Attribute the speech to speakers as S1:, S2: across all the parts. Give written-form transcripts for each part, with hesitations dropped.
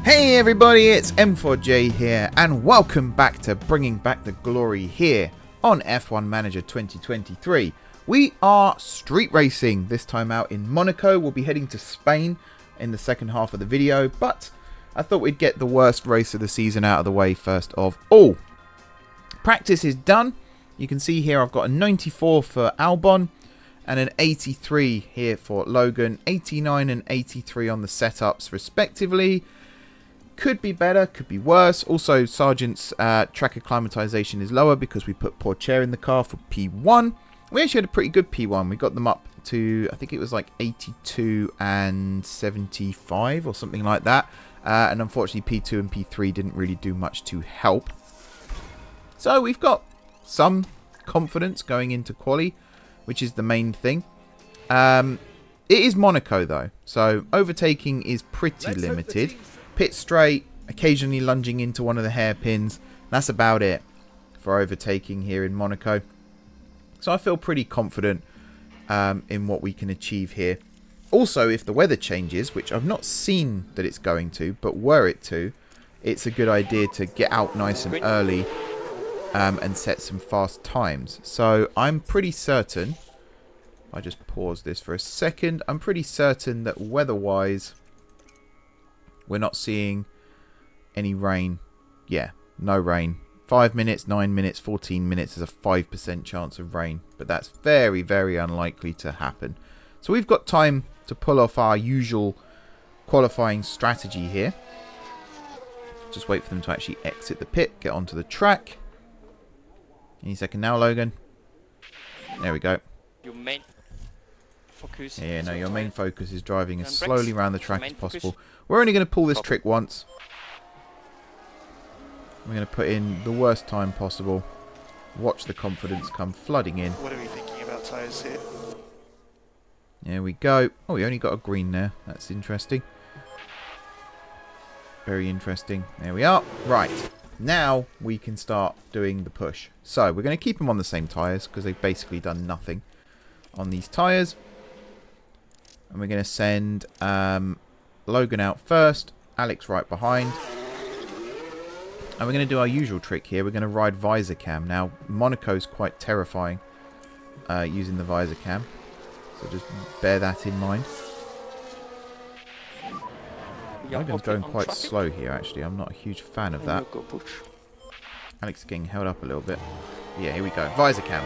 S1: Hey everybody, it's M4J here, and welcome back to bringing back the glory here on F1 Manager 2023. We are street racing, this time out in Monaco. We'll be heading to Spain in the second half of the video, but I thought we'd get the worst race of the season out of the way first of all. Practice is done. You can see here I've got a 94 for Albon and an 83 here for Logan, 89 and 83 on the setups respectively. Could be better, could be worse. Also, Sargent's track acclimatization is lower because we put poor chair in the car for P1. We actually had a pretty good P1. We got them up to, I think it was like 82 and 75 or something like that. And unfortunately, P2 and P3 didn't really do much to help. So we've got some confidence going into quali, which is the main thing. It is Monaco though, so overtaking is pretty limited. Pit straight, occasionally lunging into one of the hairpins. That's about it for overtaking here in Monaco. So I feel pretty confident in what we can achieve here. Also, if the weather changes, which I've not seen that it's going to, but were it to, it's a good idea to get out nice and early and set some fast times. So I'm pretty certain, I just pause this for a second, I'm pretty certain that weather-wise, we're not seeing any rain. Yeah, no rain. 5 minutes, 9 minutes, 14 minutes is a 5% chance of rain. But that's very, very unlikely to happen. So we've got time to pull off our usual qualifying strategy here. Just wait for them to actually exit the pit, get onto the track. Any second now, Logan. There we go.
S2: Your main focus.
S1: Yeah, no, your main focus is driving as slowly around the track as possible. We're only going to pull this trick once. We're going to put in the worst time possible. Watch the confidence come flooding in.
S3: What are we thinking about tyres here?
S1: There we go. Oh, we only got a green there. That's interesting. Very interesting. There we are. Right. Now we can start doing the push. So we're going to keep them on the same tyres because they've basically done nothing on these tyres. And we're going to send Logan out first, Alex right behind. And we're going to do our usual trick here. We're going to ride visor cam. Now, Monaco's quite terrifying using the visor cam. So just bear that in mind. Logan's going quite slow here, actually. I'm not a huge fan of that. Alex is getting held up a little bit. Yeah, here we go. Visor cam.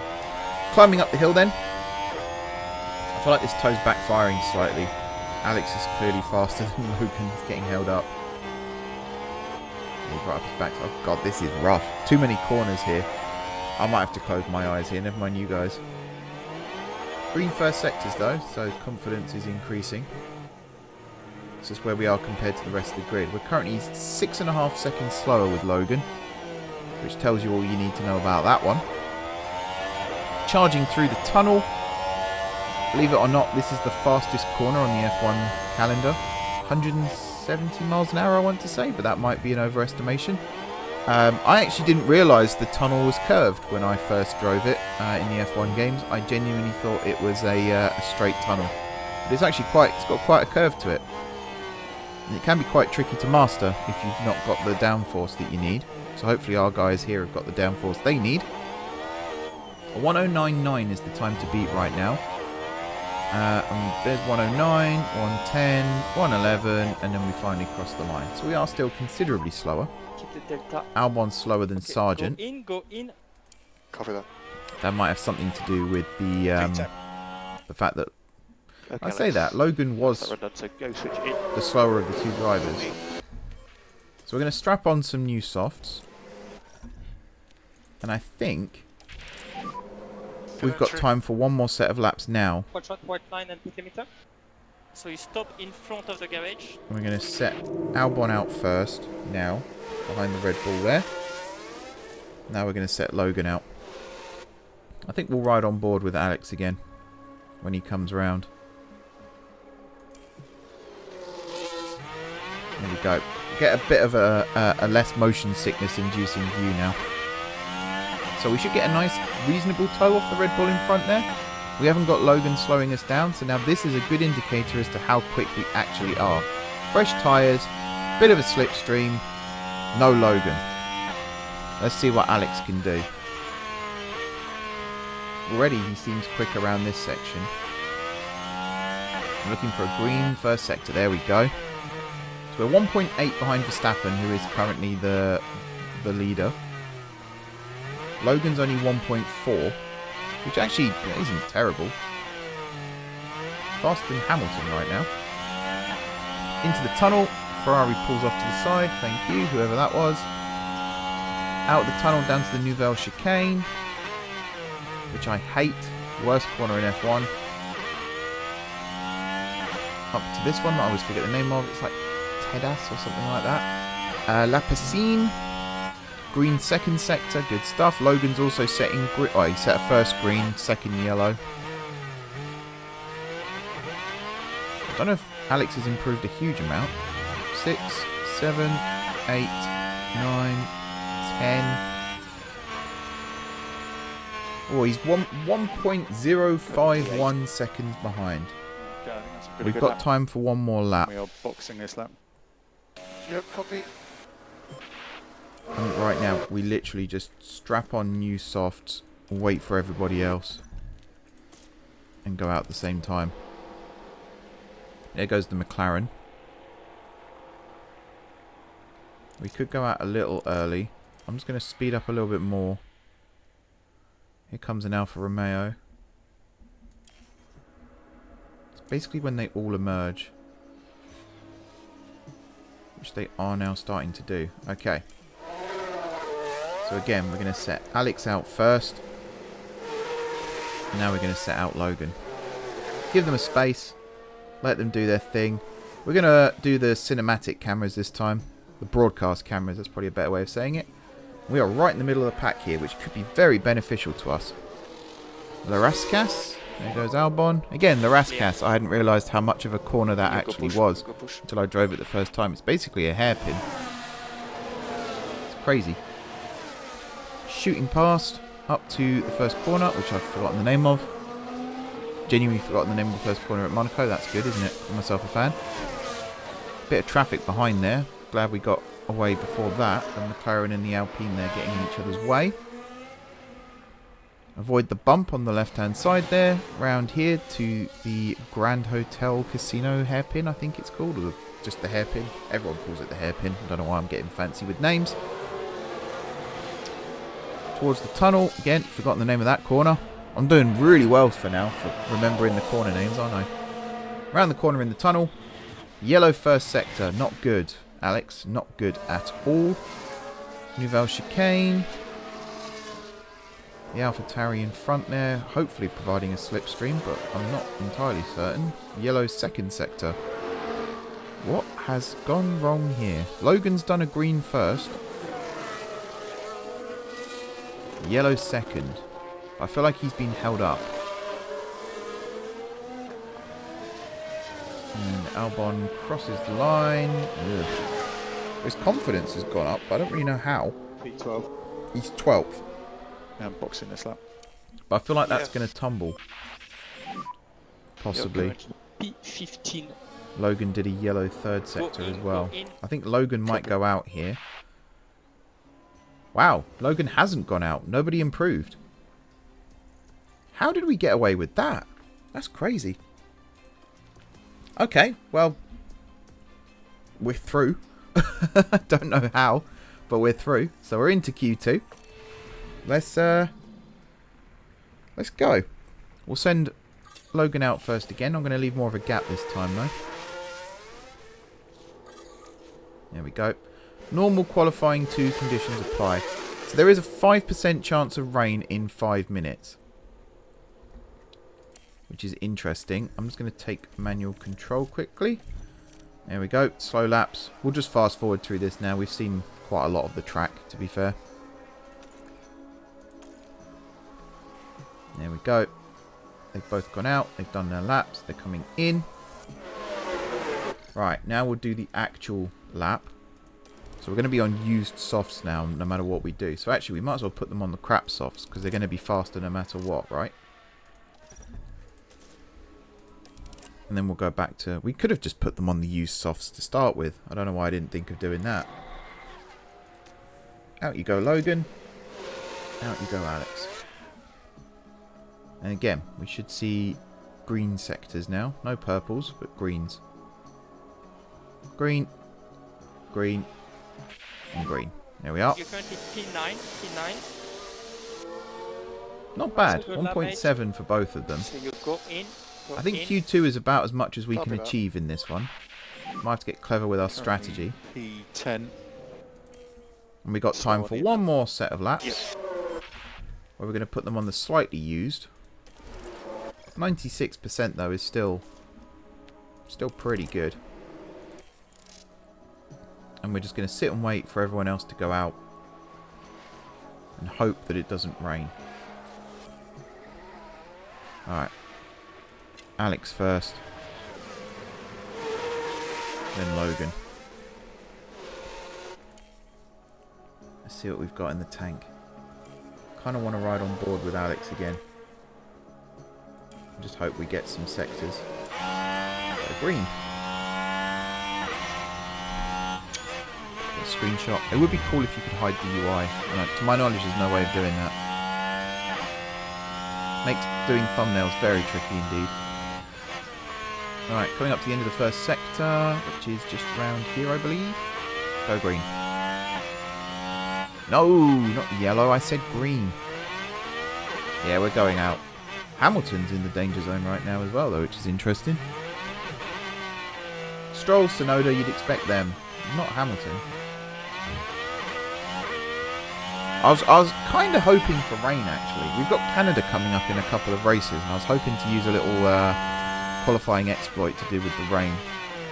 S1: Climbing up the hill then. I feel like this toe's backfiring slightly. Alex is clearly faster than Logan. He's getting held up. He's right up his back. Oh god, this is rough. Too many corners here. I might have to close my eyes here. Never mind you guys. Green first sectors though, so confidence is increasing. This is where we are compared to the rest of the grid. We're currently 6.5 seconds slower with Logan, which tells you all you need to know about that one. Charging through the tunnel. Believe it or not, this is the fastest corner on the F1 calendar. 170 miles an hour, I want to say, but that might be an overestimation. I actually didn't realise the tunnel was curved when I first drove it in the F1 games. I genuinely thought it was a straight tunnel. But it's actually it's got quite a curve to it. And it can be quite tricky to master if you've not got the downforce that you need. So hopefully our guys here have got the downforce they need. 1099 is the time to beat right now. There's 109, 110, 111, and then we finally cross the line. So we are still considerably slower. Albon's slower than Sargent.
S2: Go in.
S3: Cover that.
S1: That might have something to do with the fact that I say that Logan was the slower of the two drivers. So we're going to strap on some new softs, and I think we've got time for one more set of laps now.
S2: White line and meter. So you stop in front of the garage.
S1: We're going to set Albon out first now, behind the Red Bull there. Now we're going to set Logan out. I think we'll ride on board with Alex again when he comes around. There we go. Get a bit of a less motion sickness inducing view now. So we should get a nice reasonable toe off the Red Bull in front there. We haven't got Logan slowing us down, so now this is a good indicator as to how quick we actually are. Fresh tyres, Bit of a slipstream. No Logan. Let's see what Alex can do. Already he seems quick around this section. I'm looking for a green first sector. There we go. So we're 1.8 behind Verstappen, who is currently the leader. Logan's only 1.4, which actually isn't terrible. Faster than Hamilton right now. Into the tunnel. Ferrari pulls off to the side. Thank you, whoever that was. Out of the tunnel down to the Nouvelle Chicane, which I hate. Worst corner in F1. Up to this one that I always forget the name of. It's like Tedas or something like that. La Piscine. Green second sector. Good stuff. Logan's also setting green. Oh, he set a first green, second yellow. I don't know if Alex has improved a huge amount. 6, 7, 8, 9, 10. Oh, he's 1.051 seconds behind.
S3: Okay, I think that's a pretty
S1: We've
S3: good
S1: got
S3: lap.
S1: time for one more lap.
S3: We are boxing this lap. Yep, copy.
S1: I think right now we literally just strap on new softs, wait for everybody else, and go out at the same time. There goes the McLaren. We could go out a little early. I'm just going to speed up a little bit more. Here comes an Alfa Romeo. It's basically when they all emerge, which they are now starting to do. Okay. So again, we're going to set Alex out first. And now we're going to set out Logan. Give them a space. Let them do their thing. We're going to do the cinematic cameras this time. The broadcast cameras, that's probably a better way of saying it. We are right in the middle of the pack here, which could be very beneficial to us. Larascas. There goes Albon. Again, Larascas. I hadn't realised how much of a corner that actually was until I drove it the first time. It's basically a hairpin. It's crazy. Shooting past up to the first corner, which I've forgotten the name of. Genuinely forgotten the name of the first corner at Monaco. That's good, isn't it? I'm myself a fan. Bit of traffic behind there. Glad we got away before that. The McLaren and the Alpine there getting in each other's way. Avoid the bump on the left-hand side there. Round here to the Grand Hotel Casino hairpin, I think it's called. Or just the hairpin. Everyone calls it the hairpin. I don't know why I'm getting fancy with names. Towards the tunnel. Again, forgotten the name of that corner. I'm doing really well for now for remembering the corner names, aren't I? Around the corner in the tunnel. Yellow first sector. Not good, Alex. Not good at all. Nouvelle Chicane. The AlphaTauri in front there. Hopefully providing a slipstream, but I'm not entirely certain. Yellow second sector. What has gone wrong here? Logan's done a green first. Yellow second. I feel like he's been held up. And Albon crosses the line. Ugh. His confidence has gone up, but I don't really know how.
S3: P12.
S1: He's 12th.
S3: Now I'm boxing this lap.
S1: But I feel like that's going to tumble. Possibly.
S2: P15.
S1: Logan did a yellow third sector as well. I think Logan might go out here. Wow, Logan hasn't gone out. Nobody improved. How did we get away with that? That's crazy. Okay, well, we're through. I don't know how, but we're through. So we're into Q2. Let's go. We'll send Logan out first again. I'm going to leave more of a gap this time, though. There we go. Normal qualifying 2 conditions apply. So there is a 5% chance of rain in 5 minutes. Which is interesting. I'm just going to take manual control quickly. There we go. Slow laps. We'll just fast forward through this now. We've seen quite a lot of the track, to be fair. There we go. They've both gone out. They've done their laps. They're coming in. Right, now we'll do the actual lap. So we're going to be on used softs now, no matter what we do. So actually, we might as well put them on the crap softs, because they're going to be faster no matter what, right? And then we'll go back to... We could have just put them on the used softs to start with. I don't know why I didn't think of doing that. Out you go, Logan. Out you go, Alex. And again, we should see green sectors now. No purples, but greens. Green. Green. And green. There we are.
S2: You're currently P9.
S1: Not bad.
S2: Good
S1: 1.7 for both of them.
S2: So you go in.
S1: I think Q2 is about as much as we can achieve in this one. Might have to get clever with our strategy.
S3: P10.
S1: And we got time for one more set of laps. Where we're going to put them on the slightly used. 96% though is still pretty good. And we're just going to sit and wait for everyone else to go out. And hope that it doesn't rain. Alright. Alex first. Then Logan. Let's see what we've got in the tank. Kind of want to ride on board with Alex again. Just hope we get some sectors. Green. Got a screenshot. It would be cool if you could hide the UI. No, to my knowledge, there's no way of doing that. Makes doing thumbnails very tricky indeed. Alright, coming up to the end of the first sector, which is just round here, I believe. Go green. No, not yellow, I said green. Yeah, we're going out. Hamilton's in the danger zone right now as well, though, which is interesting. Stroll, Sonoda, you'd expect them. Not Hamilton. I was kind of hoping for rain, actually. We've got Canada coming up in a couple of races, and I was hoping to use a little qualifying exploit to do with the rain.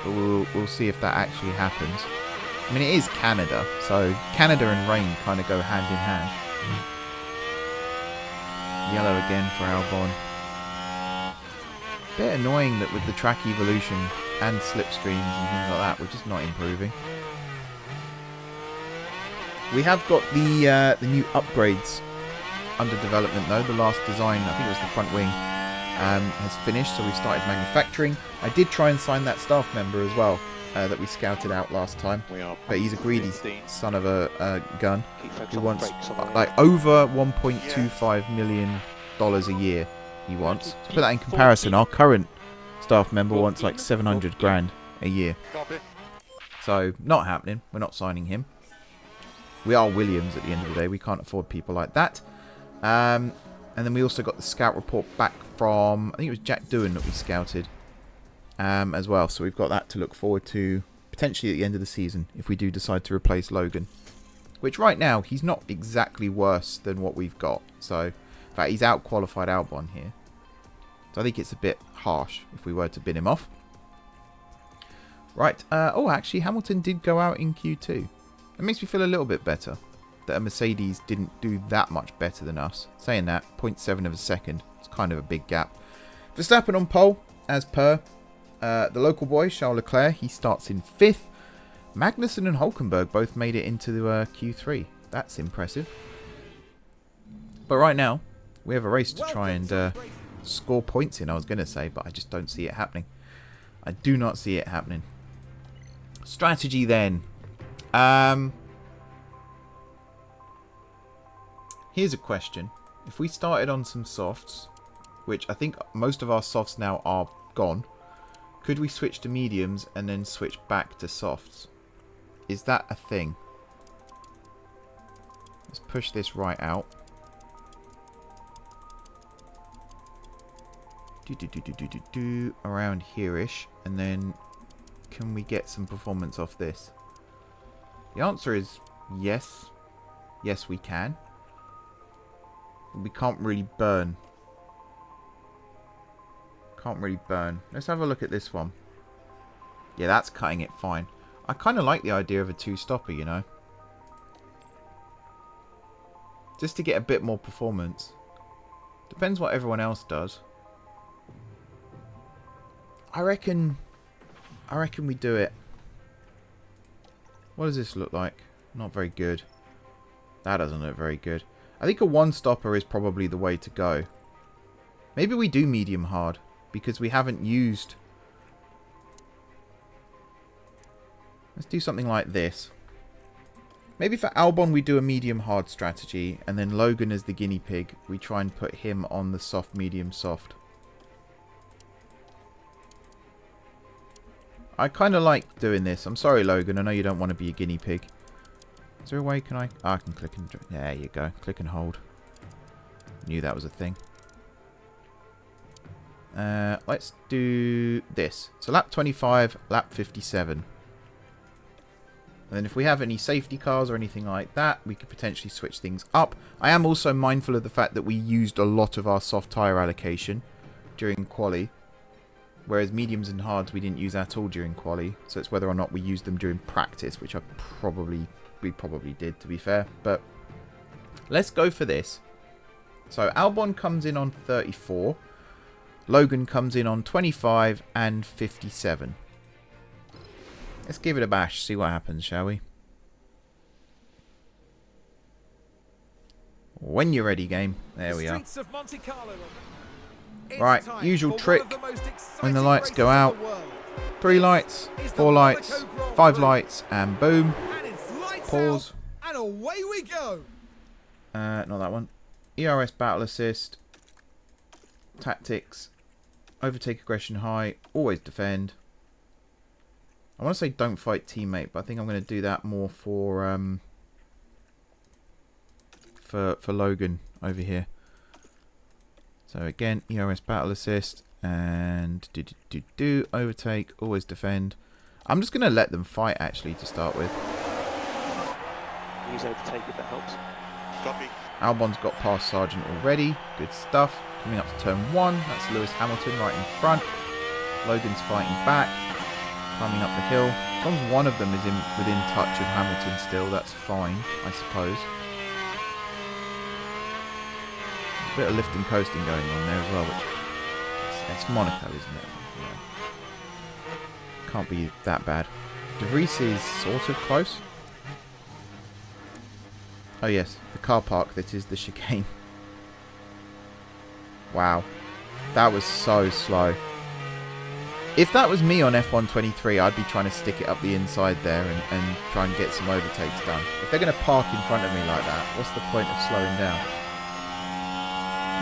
S1: But we'll see if that actually happens. I mean, it is Canada, so Canada and rain kind of go hand in hand. Yellow again for Albon. Bit annoying that with the track evolution and slipstreams and things like that, we're just not improving. We have got the new upgrades under development though. The last design, I think it was the front wing, has finished, so we started manufacturing. I did try and sign that staff member as well that we scouted out last time, but he's a greedy son of a gun. He wants like over $1.25 million a year. He wants. To put that in comparison, our current staff member wants like 700 grand a year. So not happening. We're not signing him. We are Williams at the end of the day. We can't afford people like that. And then we also got the scout report back from, I think it was Jack Doohan that we scouted as well. So we've got that to look forward to potentially at the end of the season if we do decide to replace Logan. Which right now, he's not exactly worse than what we've got. So, in fact, he's out-qualified Albon here. So I think it's a bit harsh if we were to bin him off. Right. Oh, actually, Hamilton did go out in Q2. It makes me feel a little bit better that a Mercedes didn't do that much better than us. Saying that, 0.7 of a second. It's kind of a big gap. Verstappen on pole, as per. The local boy, Charles Leclerc, he starts in 5th. Magnussen and Hulkenberg both made it into Q3. That's impressive. But right now, we have a race to try and score points in, I was going to say, but I just don't see it happening. I do not see it happening. Strategy then. Here's a question. If we started on some softs, which I think most of our softs now are gone, could we switch to mediums and then switch back to softs? Is that a thing? Let's push this right out. Around here-ish, and then can we get some performance off this? The answer is yes. Yes, we can. We can't really burn. Can't really burn. Let's have a look at this one. Yeah, that's cutting it fine. I kind of like the idea of a 2-stopper, you know. Just to get a bit more performance. Depends what everyone else does. I reckon we do it. What does this look like? Not very good. That doesn't look very good. I think a 1-stopper is probably the way to go. Maybe we do medium hard, because we haven't used Let's do something like this. Maybe for Albon we do a medium-hard strategy, and then Logan as the guinea pig, we try and put him on the soft, medium, soft. I kind of like doing this. I'm sorry, Logan. I know you don't want to be a guinea pig. Is there a way can I... Oh, I can click and... There you go. Click and hold. Knew that was a thing. Let's do this. So lap 25, lap 57. And then if we have any safety cars or anything like that, we could potentially switch things up. I am also mindful of the fact that we used a lot of our soft tyre allocation during quali. Whereas mediums and hards we didn't use at all during quali. So it's whether or not we used them during practice, which we probably did, to be fair. But let's go for this. So Albon comes in on 34. Logan comes in on 25 and 57. Let's give it a bash, see what happens, shall we? When you're ready, game. There we are. Right, usual trick. When the lights go out. 3 lights, 4 lights, 5 lights, and boom. Pause.
S4: And away we go.
S1: Not that one. ERS battle assist. Tactics. Overtake aggression high. Always defend. I want to say don't fight teammate, but I think I'm going to do that more for Logan over here. So again, ERS battle assist and overtake, always defend. I'm just going to let them fight actually to start with.
S2: Use overtake if that helps.
S3: Copy.
S1: Albon's got past Sargent already. Good stuff. Coming up to turn 1. That's Lewis Hamilton right in front. Logan's fighting back. Coming up the hill. As long as one of them is within touch of Hamilton still, that's fine, I suppose. A bit of lift and coasting going on there as well, which it's Monaco, isn't it? Yeah. Can't be that bad. De Vries is sort of close. Oh yes, the car park that is the chicane. Wow, that was so slow. If that was me on F123, I'd be trying to stick it up the inside there and try and get some overtakes done. If they're going to park in front of me like that, what's the point of slowing down?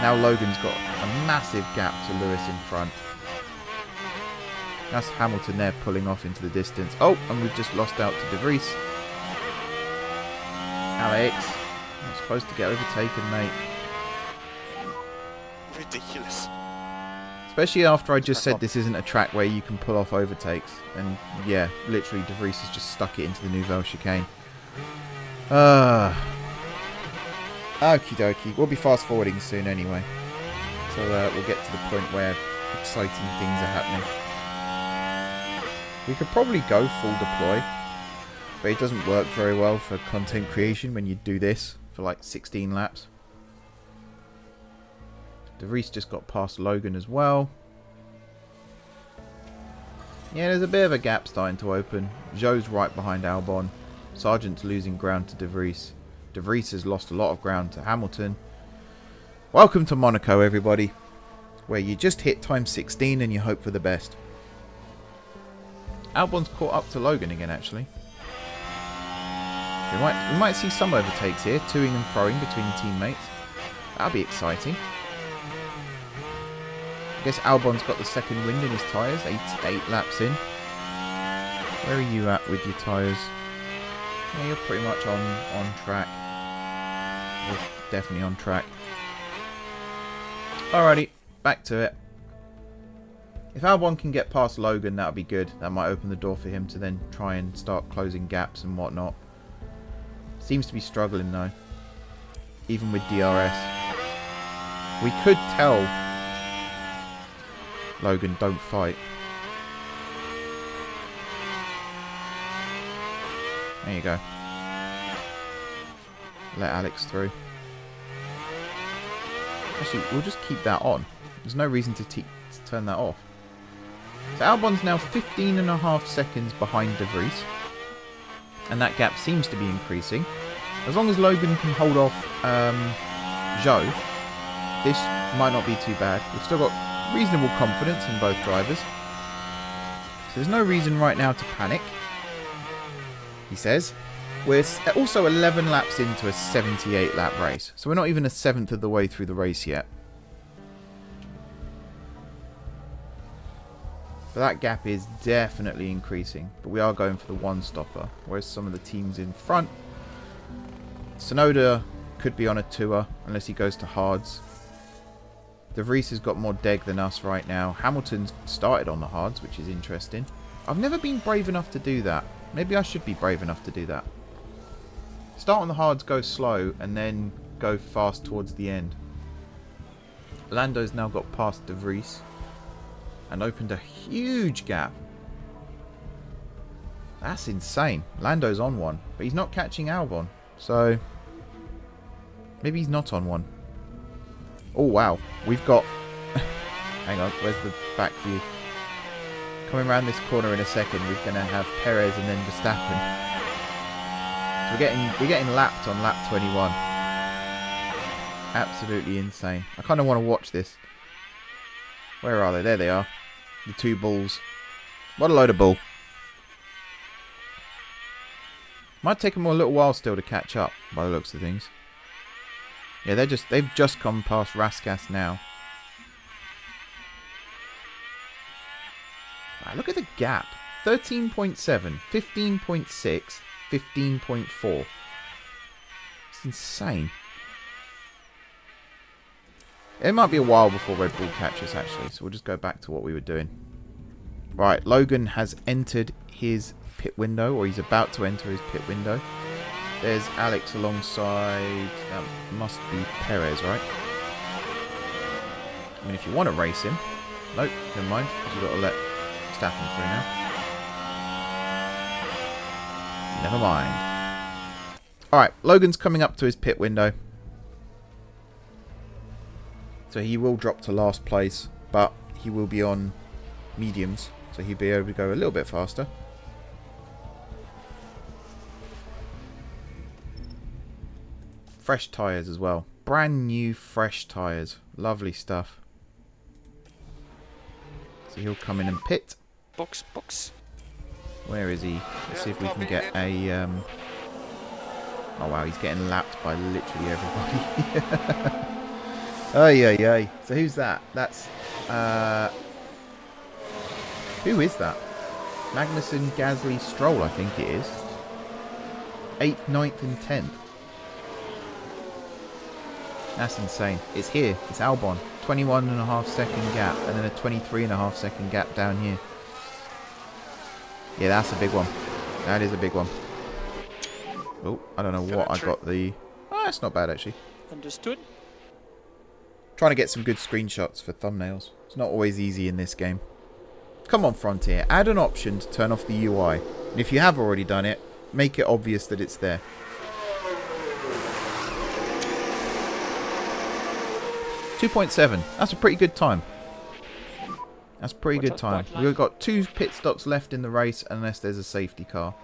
S1: Now Logan's got a massive gap to Lewis in front. That's Hamilton there pulling off into the distance. Oh, and we've just lost out to De Vries. Alex, I'm supposed to get overtaken, mate.
S3: Ridiculous.
S1: Especially after I just said this isn't a track where you can pull off overtakes. And yeah, literally De Vries has just stuck it into the Nouvelle chicane. Okie dokie. We'll be fast forwarding soon anyway. So we'll get to the point where exciting things are happening. We could probably go full deploy. But it doesn't work very well for content creation when you do this for like 16 laps. De Vries just got past Logan as well. Yeah, there's a bit of a gap starting to open. Zhou's right behind Albon. Sargent's losing ground to De Vries. De Vries has lost a lot of ground to Hamilton. Welcome to Monaco, everybody. Where you just hit time 16 and you hope for the best. Albon's caught up to Logan again, actually. We might see some overtakes here, toing and throwing between teammates. That'll be exciting. I guess Albon's got the second wind in his tyres, 8 laps in. Where are you at with your tyres? Yeah, you're pretty much on track. You're definitely on track. Alrighty, back to it. If Albon can get past Logan, that would be good. That might open the door for him to then try and start closing gaps and whatnot. Seems to be struggling though. Even with DRS. We could tell Logan, don't fight. There you go. Let Alex through. Actually, we'll just keep that on. There's no reason to turn that off. So Albon's now 15.5 seconds behind De Vries. And that gap seems to be increasing. As long as Logan can hold off Zhou, this might not be too bad. We've still got reasonable confidence in both drivers. So there's no reason right now to panic. he says. We're also 11 laps into a 78 lap race. So we're not even a seventh of the way through the race yet. But that gap is definitely increasing. But we are going for the one stopper. Whereas some of the teams in front. Tsunoda could be on a tour unless he goes to hards. De Vries has got more deg than us right now. Hamilton's started on the hards, which is interesting. I've never been brave enough to do that. Maybe I should be brave enough to do that. Start on the hards, go slow, and then go fast towards the end. Lando's now got past De Vries and opened a huge gap. That's insane. Lando's on one, but he's not catching Albon. So maybe he's not on one. Oh, wow. We've got... Hang on. Where's the back view? Coming around this corner in a second, we're going to have Perez and then Verstappen. So we're getting lapped on lap 21. Absolutely insane. I kind of want to watch this. Where are they? There they are. The two bulls. What a load of bull. Might take them a little while still to catch up, by the looks of things. Yeah, they've just come past Raskas now. Wow, look at the gap. 13.7, 15.6, 15.4. It's insane. It might be a while before Red Bull catches, actually, so we'll just go back to what we were doing. Right, Logan has entered his pit window, or he's about to enter his pit window. There's Alex alongside, that must be Perez, right? I mean, if you want to race him. Nope, never mind, because you've got to let Verstappen through now. Never mind. Alright, Logan's coming up to his pit window. So he will drop to last place, but he will be on mediums, so he'll be able to go a little bit faster. Fresh tyres as well. Brand new fresh tyres. Lovely stuff. So he'll come in and pit.
S2: Box.
S1: Where is he? Let's see if we can get a... Oh wow, he's getting lapped by literally everybody. Ay. So who's that? That's... Who is that? Magnussen, Gasly, Stroll, I think it is. 8th, 9th and 10th. That's insane. It's here. It's Albon. 21.5 second gap. And then a 23.5 second gap down here. Yeah, that's a big one. That is a big one. Oh, I don't know what I got the... Oh, that's not bad, actually.
S2: Understood.
S1: Trying to get some good screenshots for thumbnails. It's not always easy in this game. Come on, Frontier. Add an option to turn off the UI. And if you have already done it, make it obvious that it's there. .7. That's a pretty good time. That's a pretty good time. We've got 2 pit stops left in the race unless there's a safety car.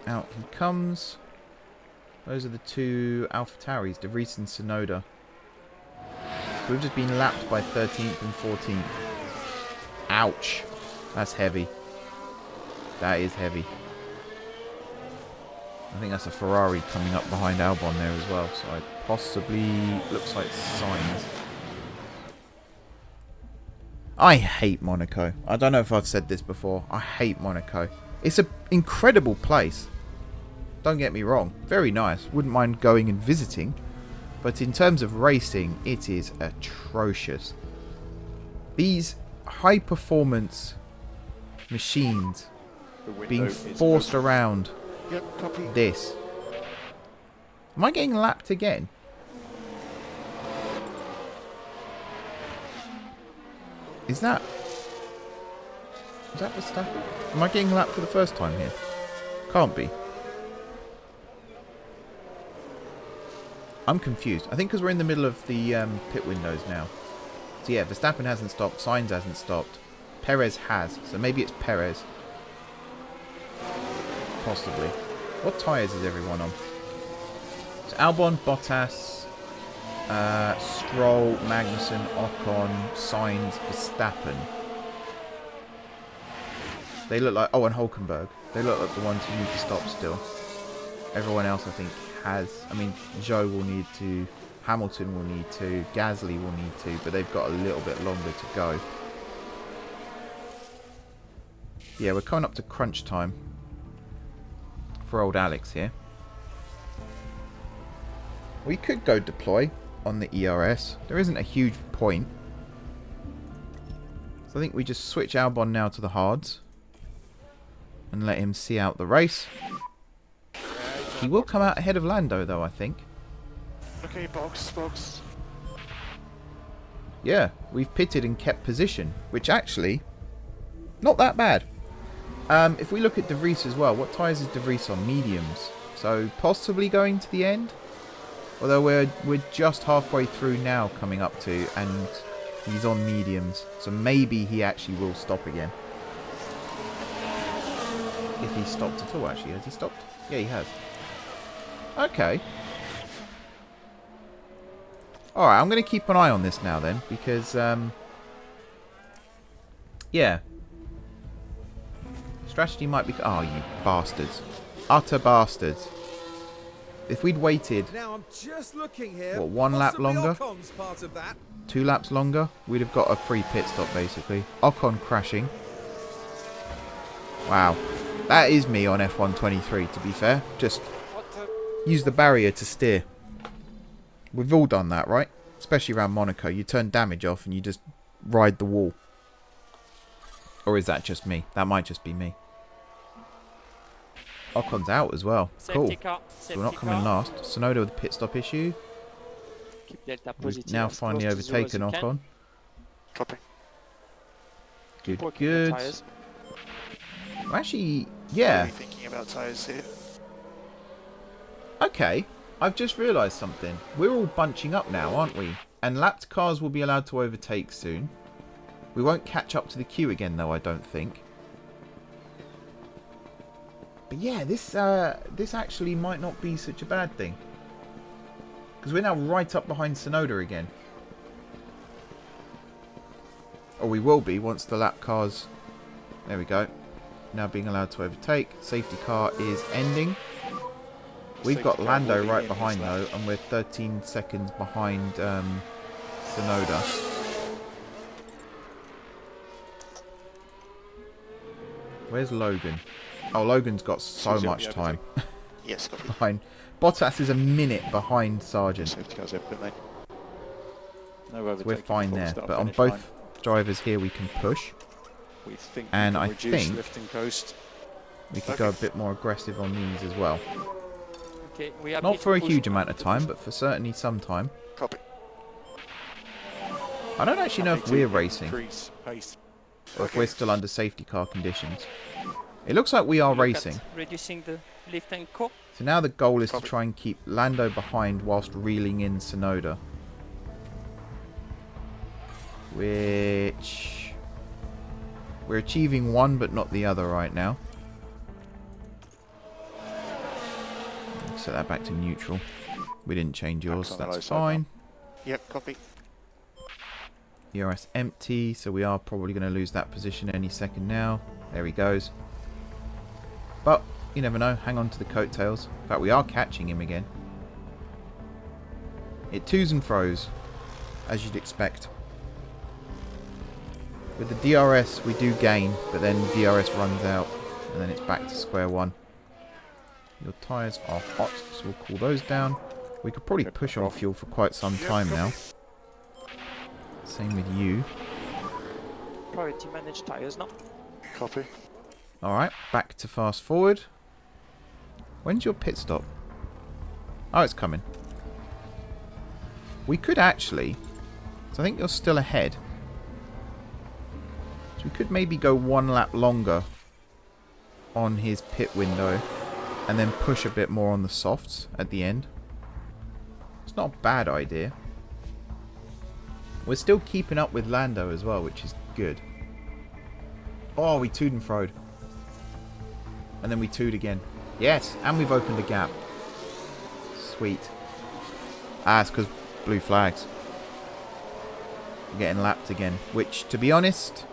S1: Out he comes. Those are the 2 AlphaTauris, De Vries and Tsunoda. So we've just been lapped by 13th and 14th. Ouch. That's heavy. That is heavy. I think that's a Ferrari coming up behind Albon there as well. So I possibly... Looks like Sainz. I hate Monaco. I don't know if I've said this before. I hate Monaco. It's an incredible place. Don't get me wrong. Very nice. Wouldn't mind going and visiting. But in terms of racing, it is atrocious. These high-performance machines being forced around this. Am I getting lapped again? Is that Verstappen? Am I getting lapped for the first time here? Can't be. I'm confused. I think because we're in the middle of the pit windows now. So yeah, Verstappen hasn't stopped. Sainz hasn't stopped. Perez has. So maybe it's Perez. Possibly. What tyres is everyone on? So Albon, Bottas, Stroll, Magnussen, Ocon, Sainz, Verstappen. They look like... Oh, and Hulkenberg. They look like the ones who need to stop still. Everyone else, I think, has... I mean, Zhou will need to... Hamilton will need to. Gasly will need to. But they've got a little bit longer to go. Yeah, we're coming up to crunch time. For old Alex here. We could go deploy on the ERS. There isn't a huge point. So I think we just switch Albon now to the hards. And let him see out the race. He will come out ahead of Lando though, I think.
S3: Okay, box.
S1: Yeah, we've pitted and kept position. Which actually, not that bad. If we look at De Vries as well, what tyres is De Vries on? Mediums. So possibly going to the end. Although we're just halfway through now coming up to, and he's on mediums. So maybe he actually will stop again. If he stopped at all, actually. Has he stopped? Yeah, he has. Okay. Alright, I'm going to keep an eye on this now then. Because, yeah. Strategy might be... Oh, you bastards. Utter bastards. If we'd waited,
S4: Now I'm just looking here.
S1: what, 1 lap
S4: Possibly
S1: longer?
S4: Ocon's part of that.
S1: 2 laps longer? We'd have got a free pit stop, basically. Ocon crashing. Wow. That is me on F1 23, to be fair. Just use the barrier to steer. We've all done that, right? Especially around Monaco. You turn damage off and you just ride the wall. Or is that just me? That might just be me. Ocon's out as well. Cool. So we're not coming last. Tsunoda with a pit stop issue.
S2: Keep delta
S1: We've
S2: positive
S1: now
S2: as
S1: finally
S2: close to zero as
S1: overtaken
S2: you can.
S1: Ocon.
S3: Copy.
S2: Keep
S1: Good,
S2: working on
S1: good.
S2: tyres.
S1: Well, actually,
S3: What are
S1: yeah.
S3: you thinking about tyres here?
S1: Okay. I've just realised something. We're all bunching up now, aren't we? And lapped cars will be allowed to overtake soon. We won't catch up to the queue again, though, I don't think. But yeah, this actually might not be such a bad thing. Because we're now right up behind Tsunoda again. Or we will be once the lap cars... There we go. Now being allowed to overtake. Safety car is ending. We've got Lando right behind though, and we're 13 seconds behind Tsunoda. Where's Logan? Oh, Logan's got so much time
S3: Yes, copy.
S1: behind. Bottas is a minute behind Sargent.
S5: Safety car's open, mate. No
S1: So
S5: overtaking
S1: we're fine
S5: before
S1: there.
S5: start
S1: But on
S5: finish
S1: both
S5: line.
S1: drivers here we can push.
S5: We think
S1: and
S5: we
S1: I
S5: can reduce
S1: think-
S5: lift and coast.
S1: We could go a bit more aggressive on these as well.
S2: Okay, we are
S1: Not for a
S2: push
S1: huge amount of
S2: to
S1: time,
S2: push.
S1: but for certainly some time.
S3: Copy.
S1: I don't actually know if
S5: Happy to
S1: we're racing,
S5: Increase pace.
S1: or if we're still under safety car conditions. It looks like we are
S2: Look at
S1: racing.
S2: reducing the lift and co.
S1: So now the goal is to
S3: Copy.
S1: try and keep Lando behind whilst reeling in Tsunoda. Which... we're achieving one but not the other right now. Set that back to neutral. We didn't change yours,
S5: on the low
S1: that's
S5: side now.
S1: fine.
S3: Yep, copy.
S1: ERS empty, so we are probably going to lose that position any second now. There he goes. But, you never know, hang on to the coattails. In fact, we are catching him again. It twos and fro's, as you'd expect. With the DRS, we do gain, but then DRS runs out, and then it's back to square one. Your tyres are hot, so we'll cool those down. We could probably push on fuel for quite some time now. Same with you.
S2: Priority manage tyres now.
S3: Copy.
S1: Alright, back to fast forward. When's your pit stop? Oh, it's coming. We could actually... so I think you're still ahead. So we could maybe go 1 lap longer on his pit window. And then push a bit more on the softs at the end. It's not a bad idea. We're still keeping up with Lando as well, which is good. Oh, we toed and froed. And then we toed again. Yes, and we've opened a gap. Sweet. Ah, it's because blue flags. We're getting lapped again. Which, to be honest,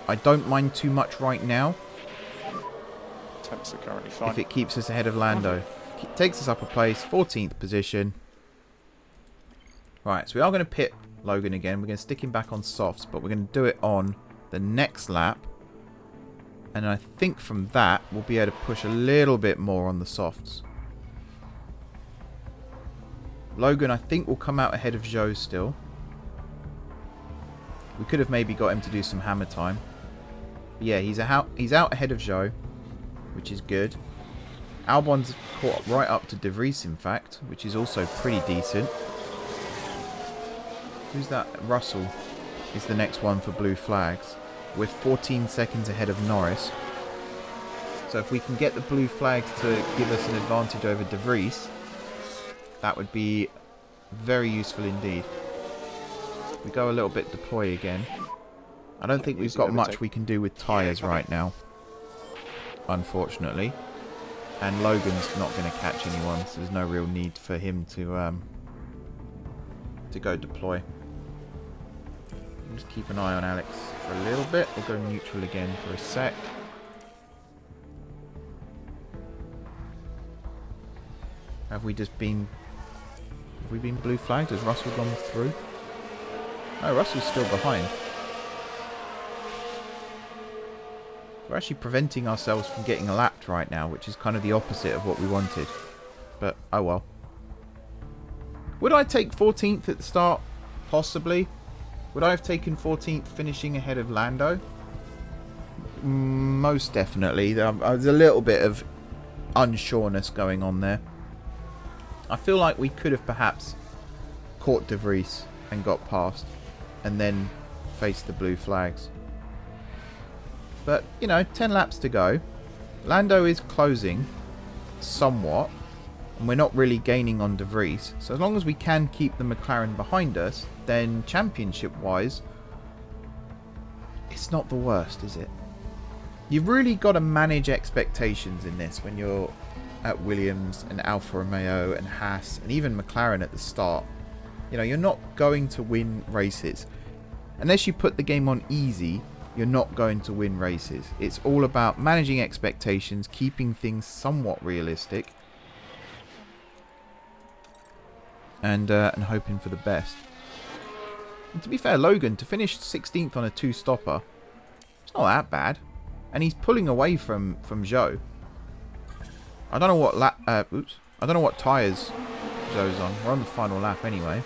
S1: I don't mind too much right now.
S5: Temps are currently fine.
S1: If it keeps us ahead of Lando. Takes us up a place, 14th position. Right, so we are going to pit Logan again. We're going to stick him back on softs, but we're going to do it on the next lap. And I think from that, we'll be able to push a little bit more on the softs. Logan, I think, will come out ahead of Zhou still. We could have maybe got him to do some hammer time. But yeah, he's out ahead of Zhou, which is good. Albon's caught right up to De Vries, in fact, which is also pretty decent. Who's that? Russell is the next one for blue flags. We're 14 seconds ahead of Norris. So if we can get the blue flags to give us an advantage over De Vries, that would be very useful indeed. We go a little bit deploy again. I don't think we've got much we can do with tyres right now, unfortunately. And Logan's not going to catch anyone, so there's no real need for him to go deploy. Just keep an eye on Alex for a little bit. We'll go neutral again for a sec. Have we been blue flagged? Has Russell gone through? No, Russell's still behind. We're actually preventing ourselves from getting lapped right now, which is kind of the opposite of what we wanted. But, oh well. Would I take 14th at the start? Possibly. Would I have taken 14th finishing ahead of Lando? Most definitely. There's a little bit of unsureness going on there. I feel like we could have perhaps caught De Vries and got past and then faced the blue flags. But, you know, 10 laps to go. Lando is closing somewhat, and we're not really gaining on De Vries. So as long as we can keep the McLaren behind us, then championship-wise, it's not the worst, is it? You've really got to manage expectations in this when you're at Williams and Alfa Romeo and Haas and even McLaren at the start. You know, you're not going to win races. Unless you put the game on easy, you're not going to win races. It's all about managing expectations, keeping things somewhat realistic, and hoping for the best. And to be fair, Logan, to finish 16th on a 2-stopper, it's not that bad. And he's pulling away from Zhou. I don't know what I don't know what tyres Zhou's on. We're on the final lap anyway.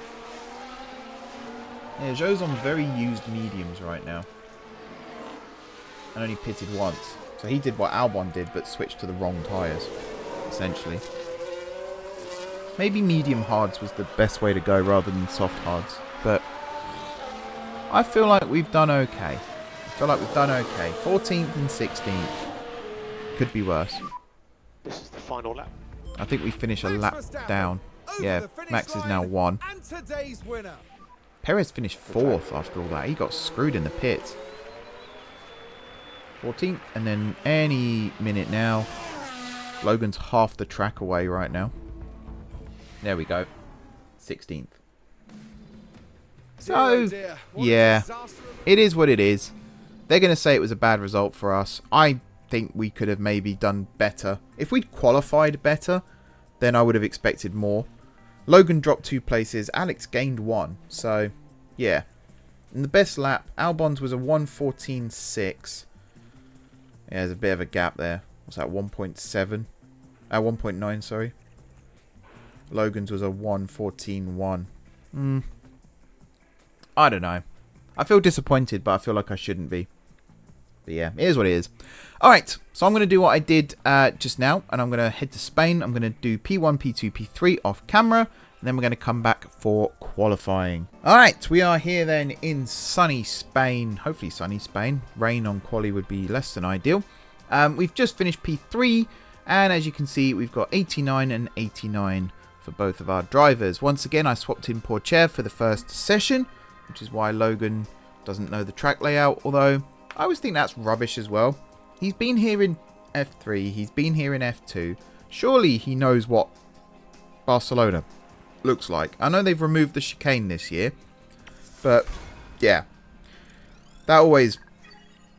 S1: Yeah, Zhou's on very used mediums right now. And only pitted once. So he did what Albon did, but switched to the wrong tyres, essentially. Maybe medium hards was the best way to go rather than soft hards. But I feel like we've done okay. 14th and 16th. Could be worse.
S3: This is the final lap.
S1: I think we finish a lap down. Yeah, Max is now 1.
S4: And today's winner.
S1: Perez finished 4th after all that. He got screwed in the pits. 14th, and then any minute now. Logan's half the track away right now. There we go. 16th. So, yeah, it is what it is. They're going to say it was a bad result for us. I think we could have maybe done better. If we'd qualified better, then I would have expected more. Logan dropped 2 places. Alex gained 1. So, yeah. In the best lap, Albon's was a 1:14.6. Yeah, there's a bit of a gap there. What's that, 1.7? 1.9, sorry. Logan's was a 1:14.1. I don't know. I feel disappointed, but I feel like I shouldn't be. But yeah, it is what it is. Alright, so I'm going to do what I did just now, and I'm going to head to Spain. I'm going to do P1, P2, P3 off camera, and then we're going to come back for qualifying. Alright, we are here then in sunny Spain. Hopefully sunny Spain. Rain on quali would be less than ideal. We've just finished P3, and as you can see, we've got 89 and 89 for both of our drivers. Once again, I swapped in Pourchaire for the first session, which is why Logan doesn't know the track layout, although I always think that's rubbish as well. He's been here in F3, he's been here in F2. Surely he knows what Barcelona looks like. I know they've removed the chicane this year, but yeah, that always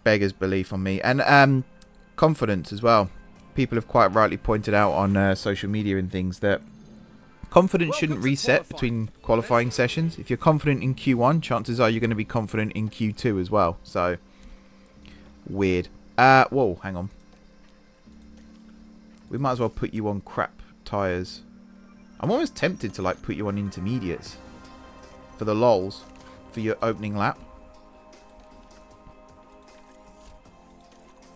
S1: beggars belief on me. And confidence as well. People have quite rightly pointed out on social media and things that confidence shouldn't reset between qualifying sessions. If you're confident in Q1, chances are you're going to be confident in Q2 as well. So, weird. Whoa, hang on. We might as well put you on crap tyres. I'm almost tempted to like put you on intermediates for the lols for your opening lap.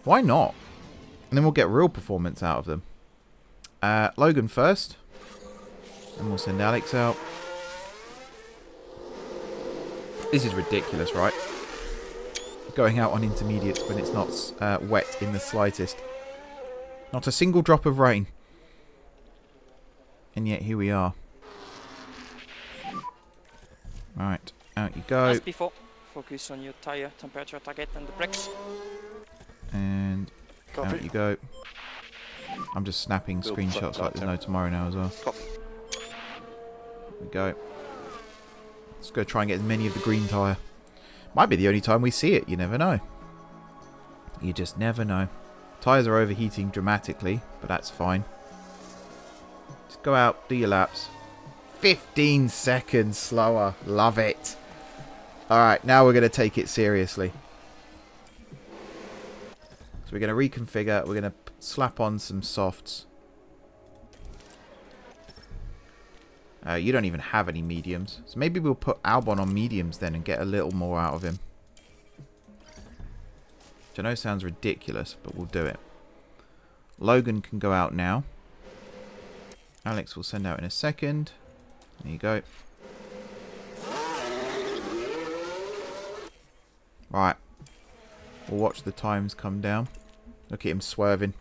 S1: Why not? And then we'll get real performance out of them. Logan first. And we'll send Alex out. This is ridiculous, right? Going out on intermediates when it's not wet in the slightest. Not a single drop of rain. And yet here we are. Right, out you go.
S2: As before, focus on your tire temperature target and the brakes.
S1: And out you go. I'm just snapping screenshots like there's no tomorrow now as well. There we go. Let's go try and get as many of the green tyre. Might be the only time we see it, you never know. You just never know. Tyres are overheating dramatically, but that's fine. Just go out, do your laps. 15 seconds slower. Love it. Alright, now we're going to take it seriously. So we're going to reconfigure. We're going to slap on some softs. You don't even have any mediums. So maybe we'll put Albon on mediums then and get a little more out of him. Which I know sounds ridiculous, but we'll do it. Logan can go out now. Alex will send out in a second. There you go. Right. We'll watch the times come down. Look at him swerving.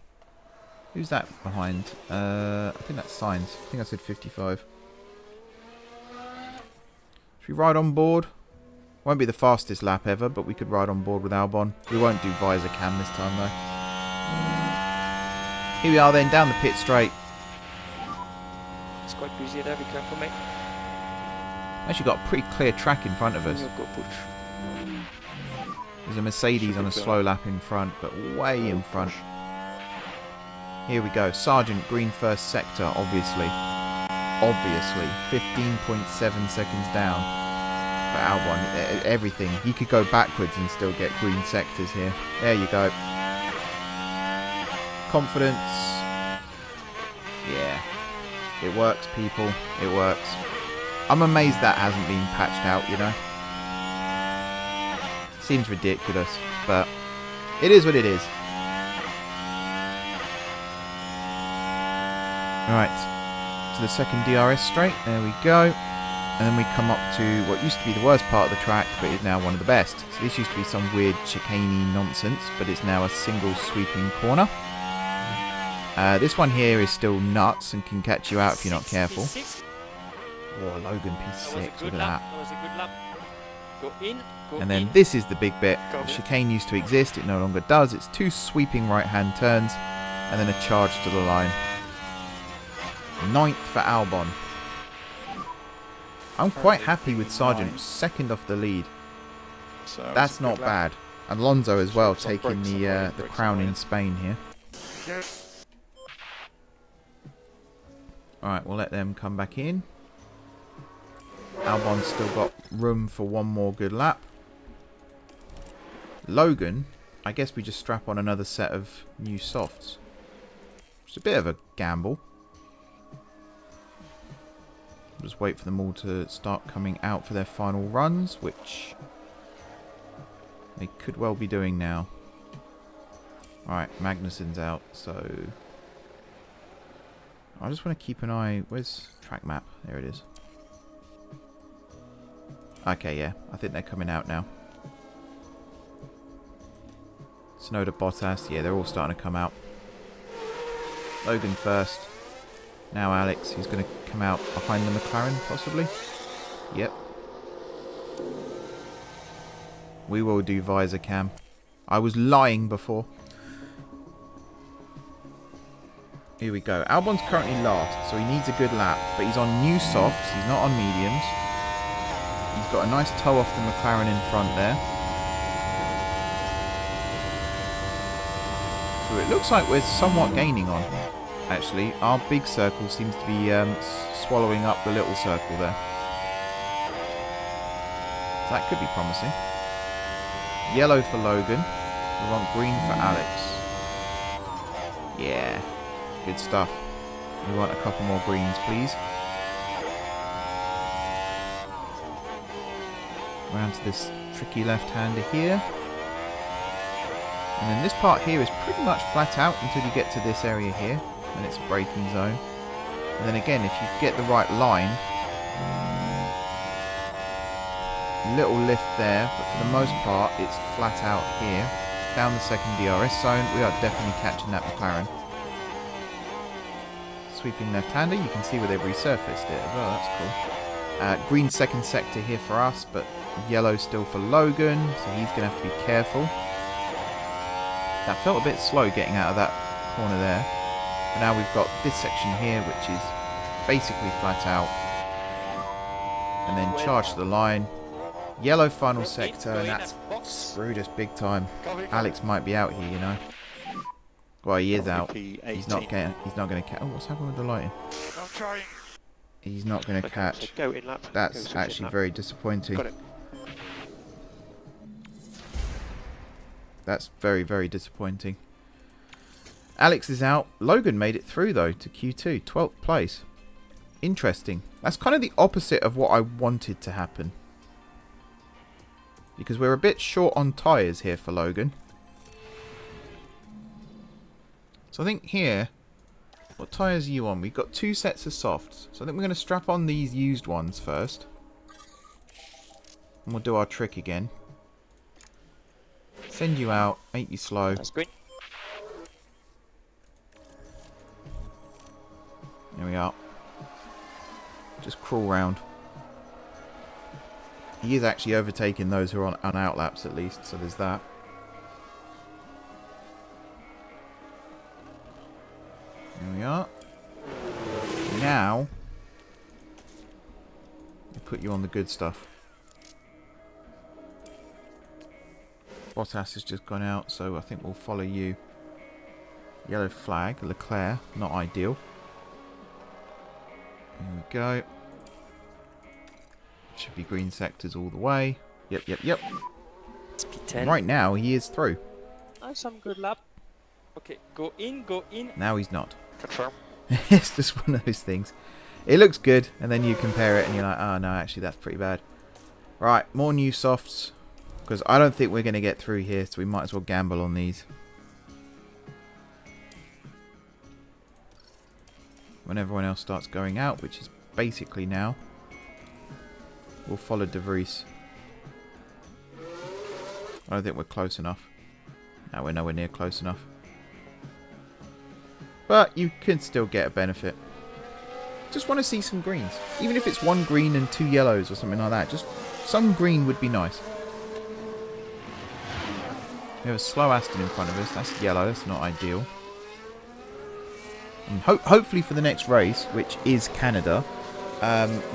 S1: Who's that behind? I think that's Sainz. I think I said 55. Should we ride on board? Won't be the fastest lap ever, but we could ride on board with Albon. We won't do visor cam this time though. Here we are then, down the pit straight.
S2: It's quite busy there, be careful mate.
S1: Actually got a pretty clear track in front of us. There's a Mercedes on a slow lap in front, but way in front. Here we go. Sargent, green first sector, obviously. Obviously. 15.7 seconds down for Albon. Everything. He could go backwards and still get green sectors here. There you go. Confidence. Yeah. It works, people. It works. I'm amazed that hasn't been patched out, you know. Seems ridiculous, but it is what it is. Alright, to the second DRS straight, there we go. And then we come up to what used to be the worst part of the track, but is now one of the best. So this used to be some weird chicaney nonsense, but it's now a single sweeping corner. This one here is still nuts and can catch you out if you're not careful. Oh, Logan P6, look at that.
S2: That was a good lap. Go in, go
S1: And then
S2: in.
S1: this is the big bit. The chicane used to exist, it no longer does. It's two sweeping right-hand turns and then a charge to the line. 9th for Albon. I'm quite happy with Sargent, second off the lead.
S5: So
S1: That's not bad. Alonso as well,
S5: Some
S1: taking
S5: brakes
S1: the crown in Spain here. Alright, we'll let them come back in. Albon's still got room for one more good lap. Logan, I guess we just strap on another set of new softs. It's a bit of a gamble. Just wait for them all to start coming out for their final runs, which they could well be doing now. Alright, Magnussen's out, so I just want to keep an eye. Where's track map? There it is. Okay, yeah, I think they're coming out now. Tsunoda, Bottas, yeah, they're all starting to come out. Logan first. Now Alex, who's going to come out behind the McLaren, possibly. Yep. We will do visor cam. I was lying before. Here we go. Albon's currently last, so he needs a good lap. But he's on new softs. He's not on mediums. He's got a nice toe off the McLaren in front there. through. It looks like we're somewhat gaining on, actually. Our big circle seems to be swallowing up the little circle there. So that could be promising. Yellow for Logan. We want green for Alex. Yeah, good stuff. We want a couple more greens, please. Round to this tricky left-hander here. And then this part here is pretty much flat out until you get to this area here. And it's a braking zone. And then again, if you get the right line, little lift there, but for the most part, it's flat out here. Down the second DRS zone, we are definitely catching that McLaren. Sweeping left-hander, you can see where they've resurfaced it as well, that's cool. Green second sector here for us, but yellow still for Logan, so he's going to have to be careful. That felt a bit slow getting out of that corner there. But now we've got this section here, which is basically flat out. And then charge to the line. Yellow final sector, and that's screwed us big time. Alex might be out here, you know. Well, he is out. He's not going to catch. Oh, what's happening with the lighting?
S3: I'm trying.
S1: He's not going to catch.
S3: Go in lap.
S1: That's actually very disappointing.
S3: Got it.
S1: That's very, very disappointing. Alex is out. Logan made it through, though, to Q2. 12th place. Interesting. That's kind of the opposite of what I wanted to happen. Because we're a bit short on tyres here for Logan. So I think here... What tyres are you on? We've got 2 sets of softs. So I think we're going to strap on these used ones first. And we'll do our trick again. Send you out, make you slow.
S2: That's green.
S1: There we are. Just crawl round. He is actually overtaking those who are on outlaps at least, so there's that. There we are. Now, we'll put you on the good stuff. Bottas has just gone out, so I think we'll follow you. Yellow flag, Leclerc, not ideal. Here we go. Should be green sectors all the way. Yep, yep, yep.
S2: P10.
S1: Right now, he is through.
S2: Oh, some good lap. Okay, go in, go in.
S1: Now he's not.
S3: Confirm.
S1: It's just one of those things. It looks good, and then you compare it, and you're like, oh no, actually that's pretty bad. Right, more new softs. Because I don't think we're going to get through here, so we might as well gamble on these. When everyone else starts going out, which is basically now, we'll follow De Vries. I don't think we're close enough. No, we're nowhere near close enough. But you can still get a benefit. Just want to see some greens. Even if it's 1 green and 2 yellows or something like that. Just some green would be nice. We have a slow Aston in front of us. That's yellow. That's not ideal. And hopefully for the next race, which is Canada,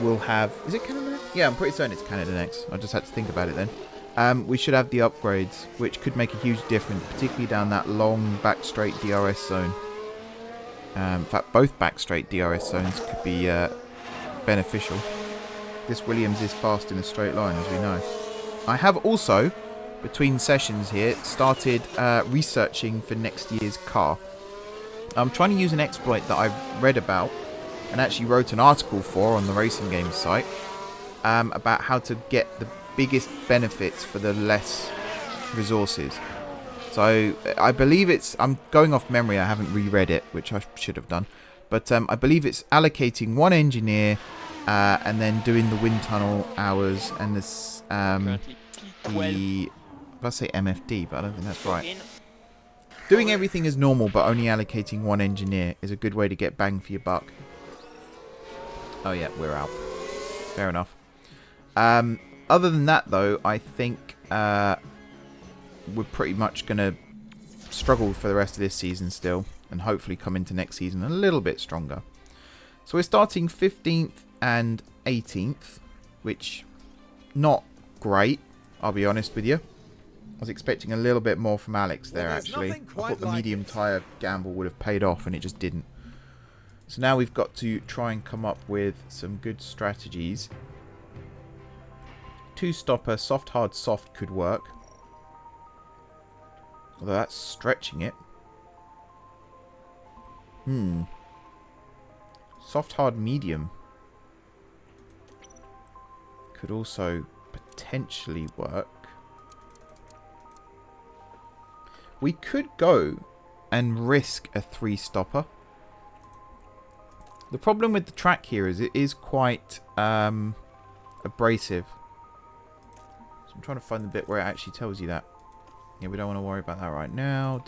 S1: we'll have... Is it Canada next? Yeah, I'm pretty certain it's Canada next. I just had to think about it then. We should have the upgrades, which could make a huge difference, particularly down that long back straight DRS zone. In fact, both back straight DRS zones could be beneficial. This Williams is fast in a straight line, as we know. I have also... between sessions here, started researching for next year's car. I'm trying to use an exploit that I've read about and actually wrote an article for on the Racing Games site about how to get the biggest benefits for the less resources. So I believe it's, I'm going off memory, I haven't reread it, which I should have done, but I believe it's allocating 1 engineer and then doing the wind tunnel hours and this I say MFD, but I don't think that's right. Doing everything as normal, but only allocating 1 engineer is a good way to get bang for your buck. Oh yeah, we're out. Fair enough. Other than that, though, I think we're pretty much going to struggle for the rest of this season still, and hopefully come into next season a little bit stronger. So we're starting 15th and 18th, which not great, I'll be honest with you. I was expecting a little bit more from Alex there,
S4: there's
S1: actually.
S4: nothing
S1: I
S4: quite
S1: thought the
S4: like
S1: medium
S4: it.
S1: tyre gamble would have paid off, and it just didn't. So now we've got to try and come up with some good strategies. Two-stopper, soft, hard, soft could work. Although that's stretching it. Soft, hard, medium could also potentially work. We could go and risk a three-stopper. The problem with the track here is it is quite abrasive. So I'm trying to find the bit where it actually tells you that. Yeah, we don't want to worry about that right now.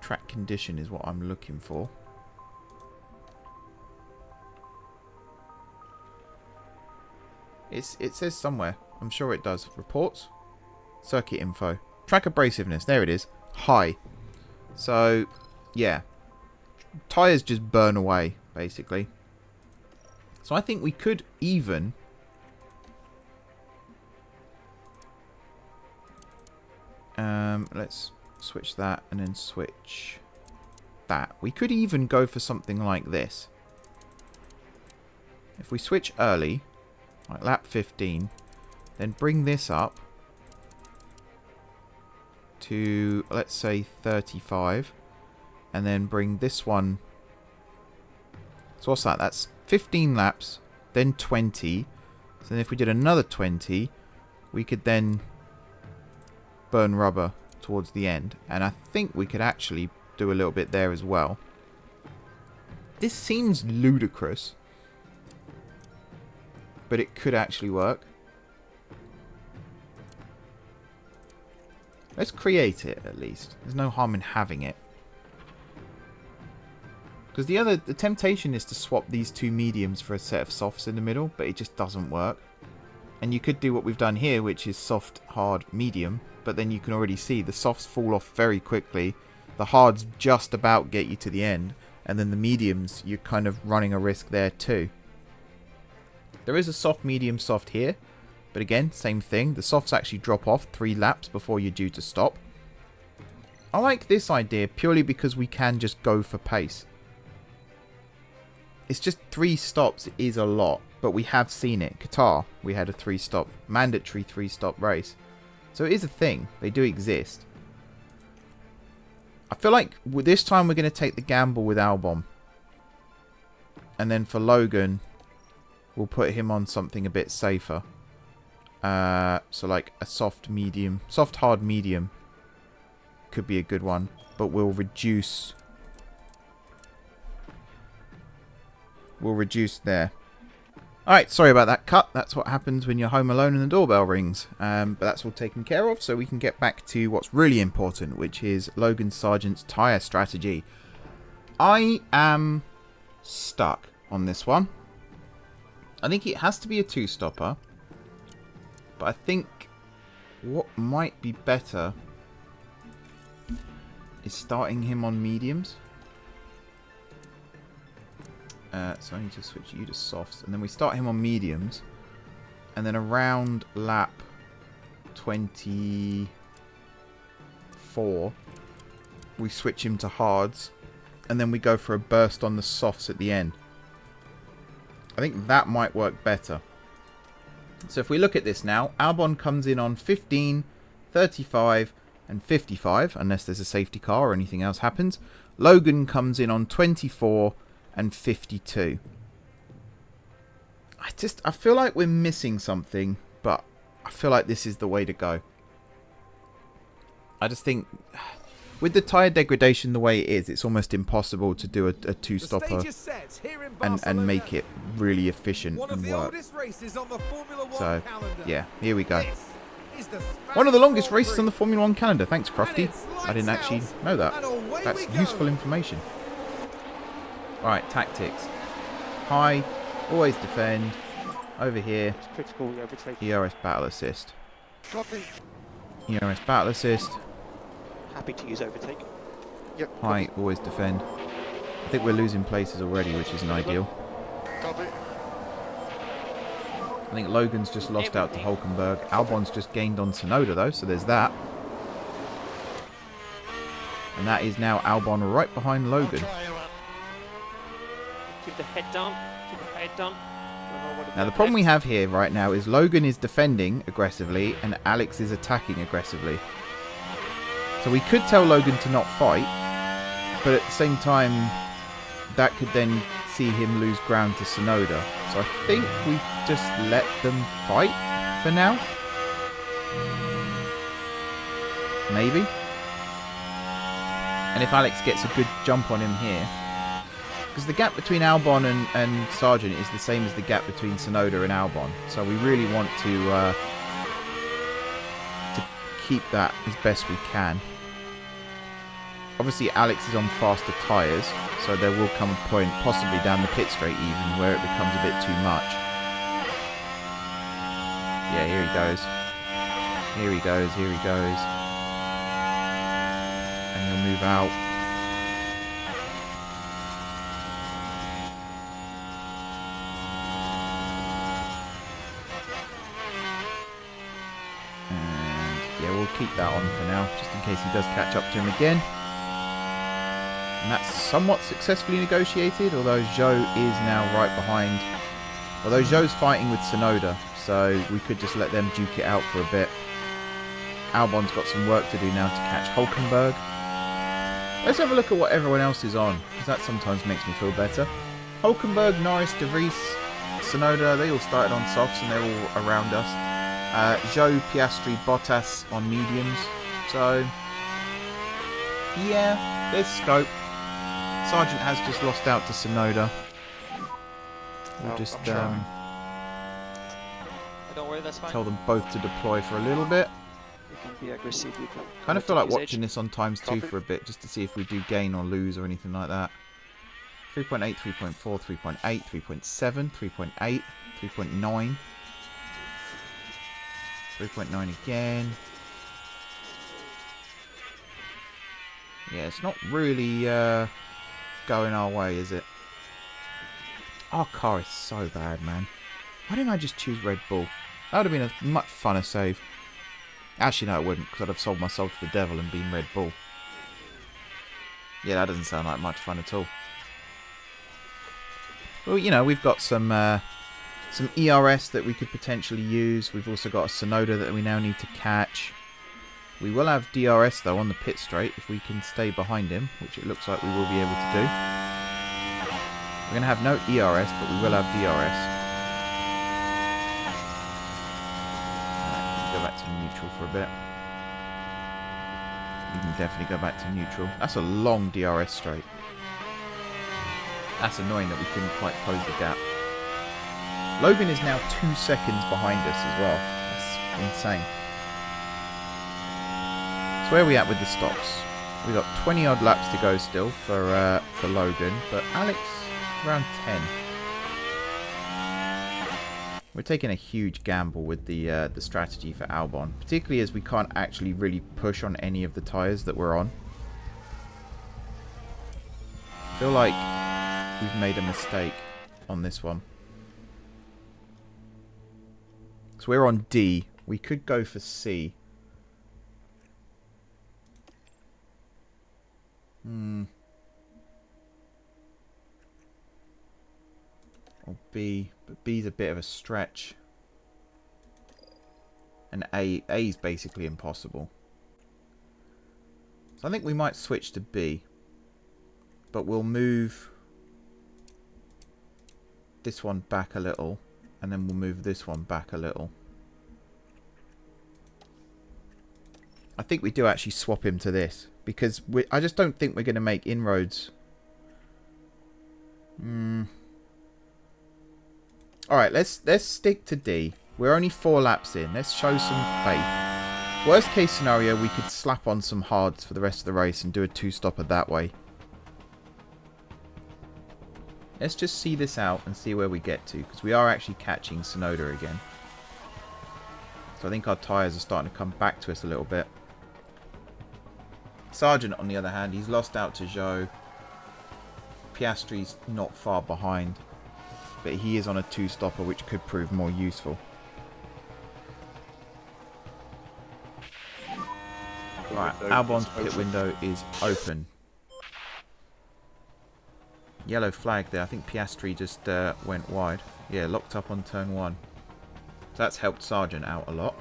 S1: Track condition is what I'm looking for. It says somewhere. I'm sure it does. Reports. Circuit info. Track abrasiveness. There it is. High. So, yeah. Tyres just burn away, basically. So I think we could even... let's switch that and then switch that. We could even go for something like this. If we switch early, like lap 15, then bring this up to, let's say, 35, and then bring this one. So what's that? That's 15 laps, then 20. So then if we did another 20, we could then burn rubber towards the end. And I think we could actually do a little bit there as well. This seems ludicrous, but it could actually work. Let's create it at least. There's no harm in having it. Because the temptation is to swap these two mediums for a set of softs in the middle, but it just doesn't work. And you could do what we've done here, which is soft, hard, medium, but then you can already see the softs fall off very quickly. The hards just about get you to the end, and then the mediums, you're kind of running a risk there too. There is a soft, medium, soft here, but again, same thing. The softs actually drop off 3 laps before you're due to stop. I like this idea purely because we can just go for pace. It's just 3 stops is a lot, but we have seen it. Qatar, we had a 3-stop, mandatory 3-stop race. So it is a thing. They do exist. I feel like this time we're going to take the gamble with Albon. And then for Logan, we'll put him on something a bit safer. So like a soft, medium, soft, hard, medium could be a good one. But we'll reduce there. Alright, sorry about that cut. That's what happens when you're home alone and the doorbell rings. But that's all taken care of, so we can get back to what's really important, which is Logan Sargent's tyre strategy. I am stuck on this one. I think it has to be a 2-stopper. But I think what might be better is starting him on mediums. So I need to switch you to softs. And then we start him on mediums. And then around lap 24, we switch him to hards. And then we go for a burst on the softs at the end. I think that might work better. So if we look at this now, Albon comes in on 15, 35, and 55, unless there's a safety car or anything else happens. Logan comes in on 24 and 52. I feel like we're missing something, but I feel like this is the way to go. I just think with the tyre degradation the way it is, it's almost impossible to do a 2-stopper and make it really efficient and work. So, yeah, here we go. One of the longest races on the Formula 1 calendar. Thanks, Crofty. I didn't actually know that. That's useful information. Alright, tactics. High, always defend. Over here,
S3: Critical overtaking.
S1: ERS battle assist.
S3: Copy.
S1: ERS battle assist.
S3: Happy to use overtake. Yep.
S1: High, always defend. I think we're losing places already, which isn't ideal.
S3: Copy.
S1: I think Logan's just lost out to Hulkenberg. Albon's just gained on Tsunoda though, so there's that. And that is now Albon right behind Logan.
S2: Keep the head down. Keep the head down.
S1: Now the problem we have here right now is Logan is defending aggressively and Alex is attacking aggressively. So we could tell Logan to not fight, but at the same time that could then see him lose ground to Tsunoda. So I think we just let them fight for now. Maybe. And if Alex gets a good jump on him here, because the gap between Albon and Sargent is the same as the gap between Tsunoda and Albon. So we really want to keep that as best we can. Obviously Alex is on faster tyres, so there will come a point, possibly down the pit straight even, where it becomes a bit too much. Yeah, here he goes. Here he goes, here he goes. And he'll move out. And yeah, we'll keep that on for now, just in case he does catch up to him again. And that's somewhat successfully negotiated, although Zhou is now right behind. Although Zhou's fighting with Tsunoda, so we could just let them duke it out for a bit. Albon's got some work to do now to catch Hulkenberg. Let's have a look at what everyone else is on, because that sometimes makes me feel better. Hulkenberg, Norris, De Vries, Tsunoda, they all started on softs and they're all around us. Zhou, Piastri, Bottas on mediums. So, yeah, there's scope. Sargent has just lost out to Tsunoda. We'll just
S3: don't worry, that's fine.
S1: tell them both to deploy for a little bit.
S3: You can be aggressive. You can
S1: Kind of feel like
S3: use
S1: watching
S3: edge.
S1: this on times 2 for a bit, just to see if we do gain or lose or anything like that. 3.8, 3.4, 3.8, 3.7, 3.8, 3.9. 3.9 again. Yeah, it's not really going our way, is it? Our car is so bad, man. Why didn't I just choose Red Bull? That would have been a much funner save. Actually, no, it wouldn't, because I'd have sold my soul to the devil and been Red Bull. Yeah, that doesn't sound like much fun at all. Well, you know, we've got some ERS that we could potentially use. We've also got a Tsunoda that we now need to catch. We will have DRS, though, on the pit straight if we can stay behind him, which it looks like we will be able to do. We're going to have no ERS, but we will have DRS. Go back to neutral for a bit. You can definitely go back to neutral. That's a long DRS straight. That's annoying that we couldn't quite close the gap. Logan is now 2 seconds behind us as well. That's insane. So where are we at with the stocks? We've got 20 odd laps to go still for Logan, but Alex around 10. We're taking a huge gamble with the strategy for Albon, particularly as we can't actually really push on any of the tyres that we're on. I feel like we've made a mistake on this one. So we're on D. We could go for C. Or B, but B's a bit of a stretch. And A's basically impossible. So I think we might switch to B. But we'll move this one back a little. And then we'll move this one back a little. I think we do actually swap him to this. Because I just don't think we're going to make inroads. Alright, let's stick to D. We're only 4 laps in. Let's show some faith. Worst case scenario, we could slap on some hards for the rest of the race and do a 2-stopper that way. Let's just see this out and see where we get to. Because we are actually catching Tsunoda again. So I think our tyres are starting to come back to us a little bit. Sargent, on the other hand, he's lost out to Zhou. Piastri's not far behind. but he is on a 2-stopper, which could prove more useful. Right, Albon's pit window is open. Yellow flag there. I think Piastri just went wide. Yeah, locked up on turn 1. So that's helped Sargent out a lot.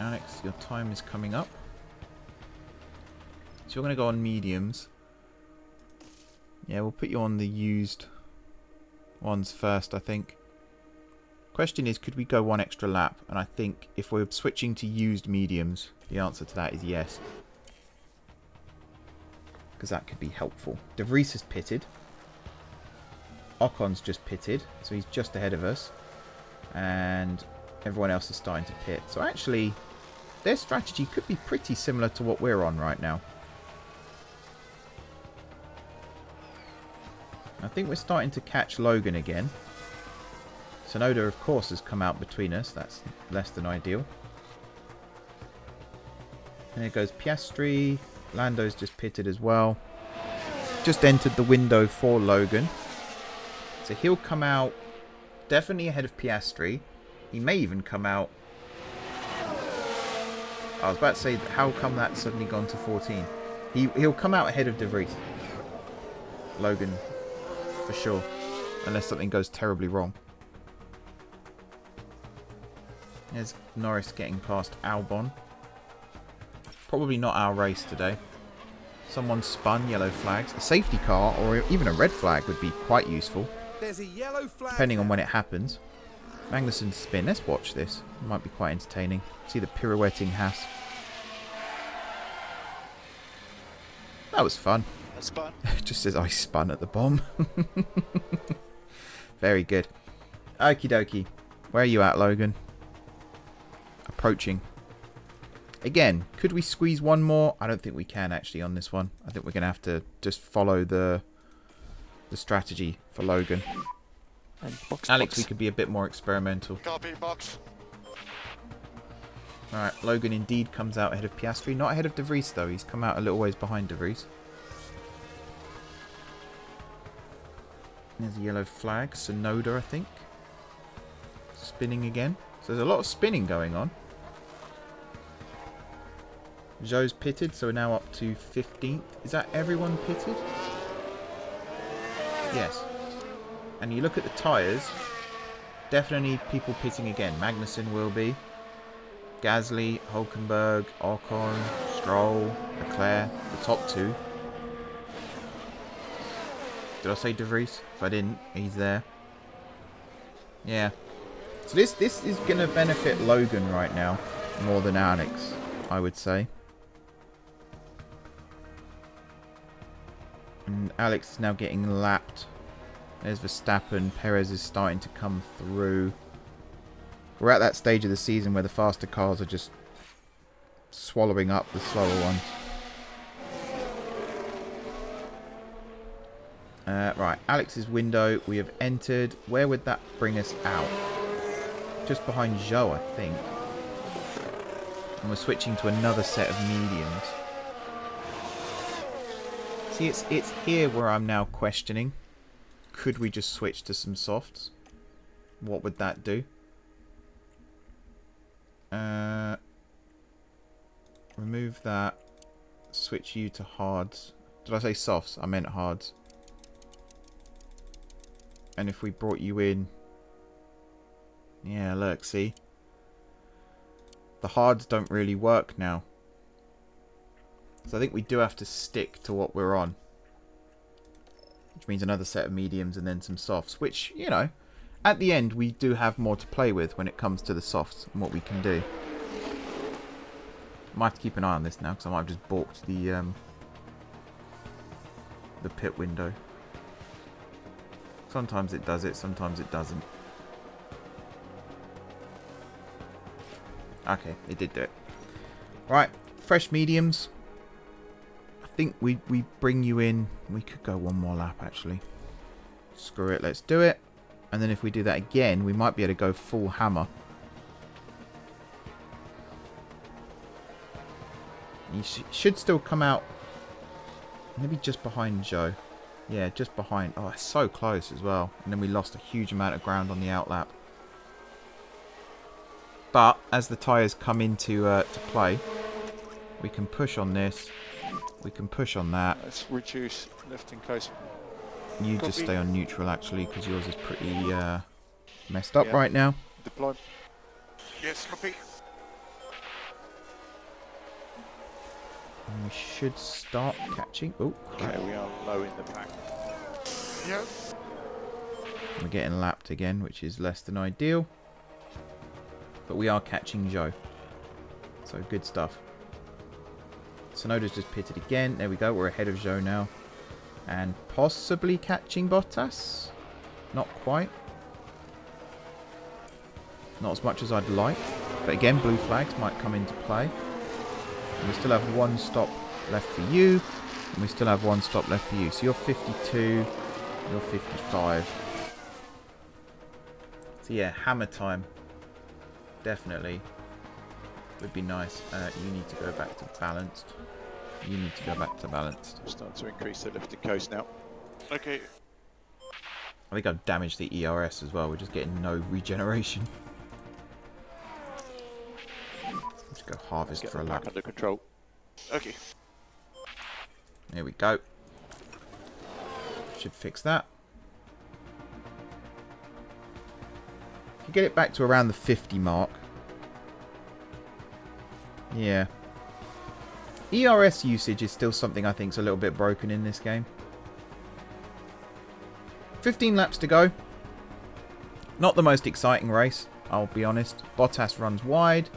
S1: Alex, your time is coming up. So you're going to go on mediums. Yeah, we'll put you on the used ones first, I think. Question is, could we go one extra lap? And I think if we're switching to used mediums, the answer to that is yes. Because that could be helpful. De Vries has pitted. Ocon's just pitted, so he's just ahead of us. And everyone else is starting to pit. So actually, their strategy could be pretty similar to what we're on right now. I think we're starting to catch Logan again. Sonoda, of course, has come out between us. That's less than ideal. And there goes Piastri. Lando's just pitted as well. Just entered the window for Logan. So he'll come out definitely ahead of Piastri. He may even come out... I was about to say, how come that's suddenly gone to 14? He'll come out ahead of De Vries. Logan, for sure. Unless something goes terribly wrong. There's Norris getting past Albon. Probably not our race today. Someone spun, yellow flags. A safety car or even a red flag would be quite useful.
S4: There's a yellow flag.
S1: Depending on when it happens. Magnussen's spin. Let's watch this. It might be quite entertaining. See the pirouetting Haas. That was fun.
S5: I spun.
S1: It just says I spun at the bomb. Very good. Okie dokie. Where are you at, Logan? Approaching. Again, could we squeeze one more? I don't think we can actually on this one. I think we're going to have to just follow the strategy for Logan.
S3: And box,
S1: Alex,
S3: box.
S1: we could be a bit more experimental.
S5: Copy, box.
S1: Alright, Logan indeed comes out ahead of Piastri. Not ahead of De Vries, though. He's come out a little ways behind De Vries. There's a yellow flag. Sonoda, I think. Spinning again. So there's a lot of spinning going on. Zhou's pitted, so we're now up to 15th. Is that everyone pitted? Yes. And you look at the tyres, definitely people pitting again. Magnussen will be. Gasly, Hulkenberg, Ocon, Stroll, Leclerc, the top two. Did I say De Vries? If I didn't, he's there. Yeah. So this is going to benefit Logan right now more than Alex, I would say. And Alex is now getting lapped. There's Verstappen. Perez is starting to come through. We're at that stage of the season where the faster cars are just swallowing up the slower ones. Right, Alex's window we have entered. Where would that bring us out? Just behind Zhou, I think. And we're switching to another set of mediums. See, it's here where I'm now questioning. Could we just switch to some softs? What would that do? Remove that. Switch you to hards. Did I say softs? I meant hards. And if we brought you in... Yeah, look, see? The hards don't really work now. So I think we do have to stick to what we're on. Which means another set of mediums and then some softs. Which, you know, at the end we do have more to play with when it comes to the softs and what we can do. I might have to keep an eye on this now because I might have just balked the pit window. Sometimes it does it, sometimes it doesn't. Okay, it did do it. Right, fresh mediums. I think we bring you in. We could go one more lap, actually. Screw it, let's do it. And then if we do that again, we might be able to go full hammer. He should still come out maybe just behind Zhou. Yeah, just behind. Oh, it's so close as well. And then we lost a huge amount of ground on the outlap. But as the tyres come into to play, we can push on this. We can push on that.
S5: Let's reduce lifting coast.
S1: You just stay on neutral actually, because yours is pretty messed up
S5: Yeah.
S1: right now.
S5: Deploy.
S6: Yes, copy.
S1: And we should start catching. Oh,
S5: Okay, we are low in the pack.
S6: Yeah.
S1: we're getting lapped again, which is less than ideal. But we are catching Joe. So good stuff. Sonoda's just pitted again. There we go. We're ahead of Joe now. And possibly catching Bottas. Not quite. Not as much as I'd like. But again, blue flags might come into play. And we still have one stop left for you. And we still have one stop left for you. So you're 52. You're 55. So yeah, hammer time. Definitely. Would be nice. You need to go back to balanced. You need to go back to balanced.
S5: I'm starting to increase the lifting coast now.
S6: Okay.
S1: I think I've damaged the ERS as well. We're just getting no regeneration. Let's go harvest
S5: Get
S1: for
S5: the
S1: a
S5: pack
S1: lap.
S5: under control.
S6: Okay.
S1: There we go. Should fix that. If you get it back to around the 50 mark. Yeah. ERS usage is still something I think is a little bit broken in this game. 15 laps to go. Not the most exciting race, I'll be honest. Bottas runs wide.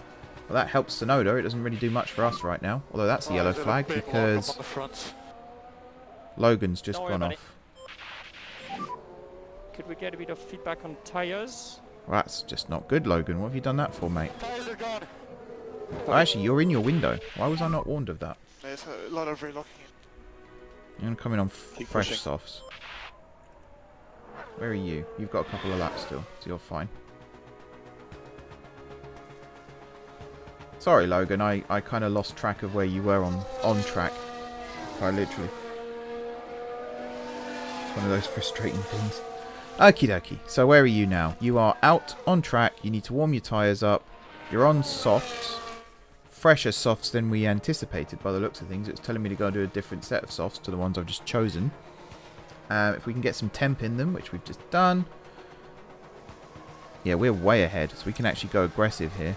S1: Well, that helps Sonoda. It doesn't really do much for us right now. Although that's a yellow flag because Logan's just
S2: Don't worry
S1: gone
S2: about
S1: off.
S2: Could we get a bit of feedback on tires?
S1: Well, that's just not good, Logan. What have you done that for, mate?
S6: Tires are gone.
S1: Oh, actually, you're in your window. Why was I not warned of that?
S6: There's a lot of relocking in.
S1: You're going to come in on
S5: Keep
S1: fresh
S5: pushing.
S1: softs. Where are you? You've got a couple of laps still, so you're fine. Sorry, Logan. I kind of lost track of where you were on track. Quite literally. It's one of those frustrating things. Okie dokie. So where are you now? You are out on track. You need to warm your tyres up. You're on softs. Fresher softs than we anticipated by the looks of things. It was telling me to go and do a different set of softs to the ones I've just chosen. If we can get some temp in them, which we've just done. Yeah, we're way ahead, so we can actually go aggressive here.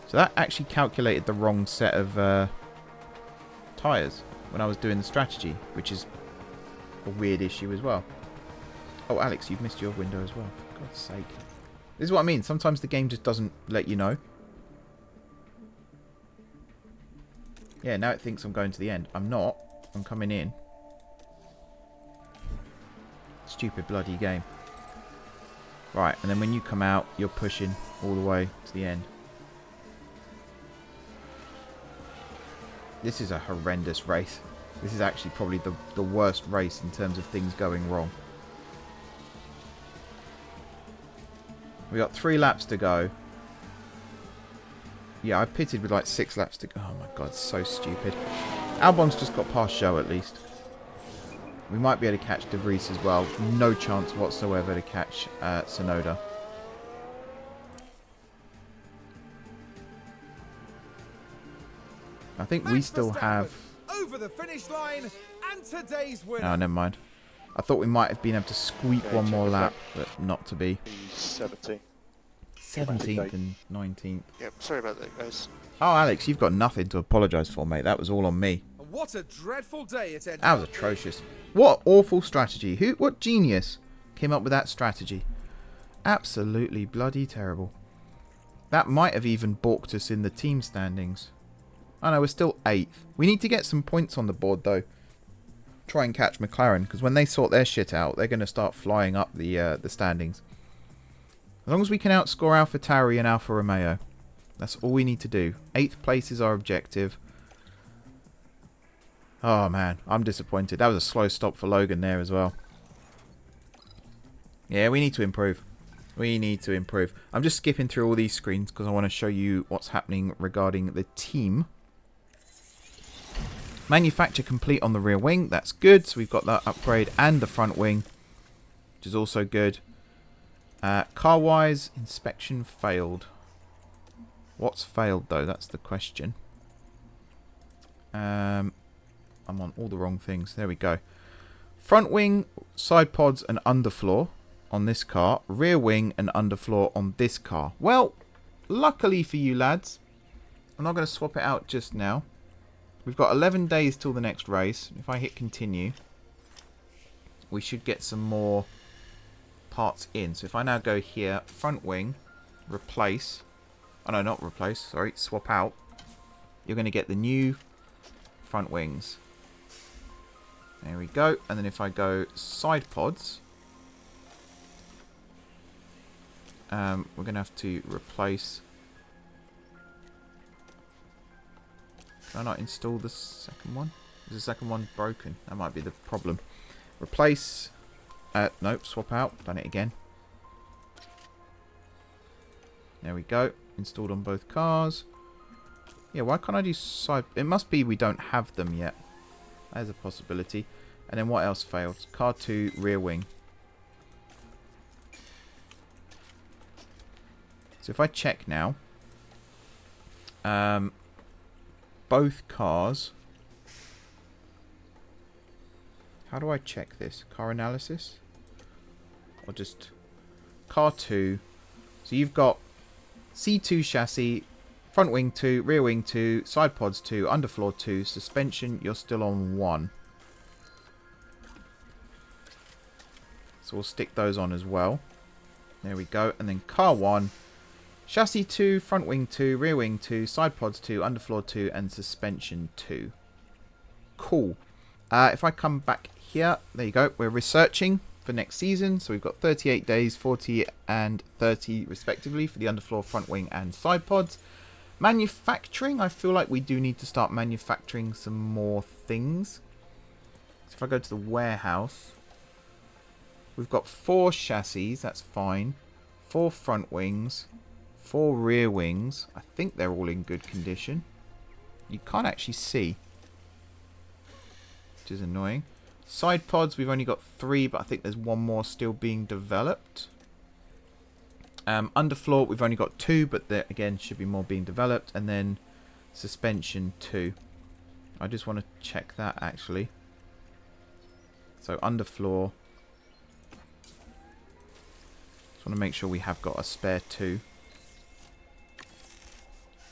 S1: So that actually calculated the wrong set of tyres when I was doing the strategy, which is a weird issue as well. Oh, Alex, you've missed your window as well. For God's sake. This is what I mean. Sometimes the game just doesn't let you know. Yeah, now it thinks I'm going to the end. I'm not. I'm coming in. Stupid bloody game. Right, and then when you come out, you're pushing all the way to the end. This is a horrendous race. This is actually probably the worst race in terms of things going wrong. We got 3 laps to go. Yeah, I pitted with like 6 laps to go. Oh my god, so stupid. Albon's just got past Joe at least. We might be able to catch De Vries as well. No chance whatsoever to catch Sonoda. I think we
S4: Max
S1: still
S4: Verstappen
S1: have...
S4: over the finish line and today's winner.
S1: Oh, never mind. I thought we might have been able to squeak
S5: Okay,
S1: one
S5: check
S1: more
S5: this
S1: lap, but not to be.
S5: He's 17.
S1: 17th and 19th.
S6: Yep, sorry about that, guys.
S1: Oh, Alex, you've got nothing to apologise for, mate. That was all on me.
S4: And what a dreadful day it ended
S1: That was
S4: up being.
S1: atrocious. What awful strategy. What genius came up with that strategy? Absolutely bloody terrible. That might have even balked us in the team standings. Oh no, we're still 8th. We need to get some points on the board, though. Try and catch McLaren, because when they sort their shit out, they're going to start flying up the standings. As long as we can outscore AlphaTauri and Alfa Romeo. That's all we need to do. 8th place is our objective. Oh man, I'm disappointed. That was a slow stop for Logan there as well. Yeah, we need to improve. We need to improve. I'm just skipping through all these screens because I want to show you what's happening regarding the team. Manufacture complete on the rear wing. That's good. So we've got that upgrade and the front wing, which is also good. Car-wise, inspection failed. What's failed, though? That's the question. I'm on all the wrong things. There we go. Front wing, side pods, and underfloor on this car. Rear wing and underfloor on this car. Well, luckily for you lads, I'm not going to swap it out just now. We've got 11 days till the next race. If I hit continue, we should get some more parts in. So if I now go here, front wing, replace. Oh no, not replace, sorry, swap out. You're going to get the new front wings. There we go. And then if I go side pods, we're going to have to replace. Can I not install the second one? Is the second one broken? That might be the problem. Replace. Nope, swap out. Done it again. There we go. Installed on both cars. Yeah, why can't I do side... It must be we don't have them yet. There's a possibility. And then what else failed? Car 2, rear wing. So if I check now... both cars... How do I check this? Car analysis? Or just... Car 2. So you've got C2 chassis... Front wing 2, rear wing 2, side pods 2, underfloor 2, suspension, you're still on 1. So we'll stick those on as well. There we go. And then car 1, chassis 2, front wing 2, rear wing 2, side pods 2, underfloor 2, and suspension 2. Cool. If I come back here, there you go. We're researching for next season. So we've got 38 days, 40 and 30 respectively for the underfloor, front wing, and side pods. Manufacturing, I feel like we do need to start manufacturing some more things. So if I go to the warehouse, we've got 4 chassis, that's fine. 4 front wings, 4 rear wings. I think they're all in good condition. You can't actually see, which is annoying. Side pods, we've only got 3, but I think there's 1 more still being developed. Underfloor, we've only got 2, but there again should be more being developed. And then suspension 2. I just want to check that actually. So underfloor. Just want to make sure we have got a spare 2.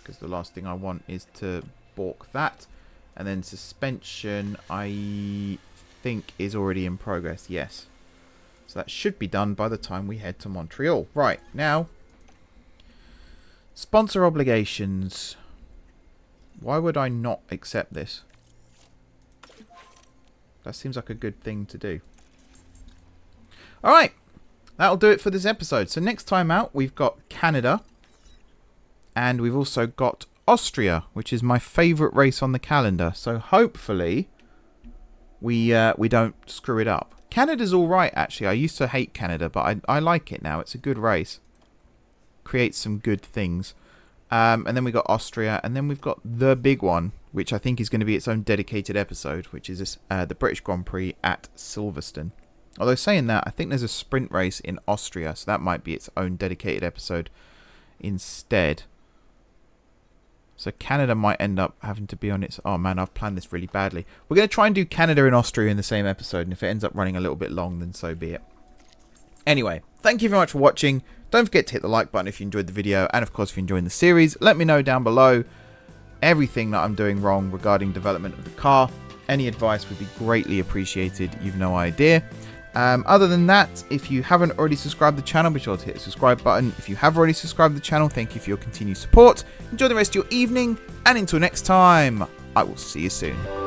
S1: Because the last thing I want is to balk that. And then suspension, I think is already in progress. Yes. So that should be done by the time we head to Montreal. Right, now, sponsor obligations. Why would I not accept this? That seems like a good thing to do. Alright, that'll do it for this episode. So next time out, we've got Canada. And we've also got Austria, which is my favourite race on the calendar. So hopefully, we don't screw it up. Canada's alright, actually. I used to hate Canada, but I like it now. It's a good race. Creates some good things. And then we got Austria. And then we've got the big one, which I think is going to be its own dedicated episode, which is this, the British Grand Prix at Silverstone. Although saying that, I think there's a sprint race in Austria, so that might be its own dedicated episode instead. So Canada might end up having to be on its... Oh man, I've planned this really badly. We're going to try and do Canada and Austria in the same episode. And if it ends up running a little bit long, then so be it. Anyway, thank you very much for watching. Don't forget to hit the like button if you enjoyed the video. And of course, if you're enjoying the series, let me know down below everything that I'm doing wrong regarding development of the car. Any advice would be greatly appreciated. You've no idea. Other than that, if you haven't already subscribed to the channel, be sure to hit the subscribe button. If you have already subscribed to the channel, thank you for your continued support. Enjoy the rest of your evening, and until next time, I will see you soon.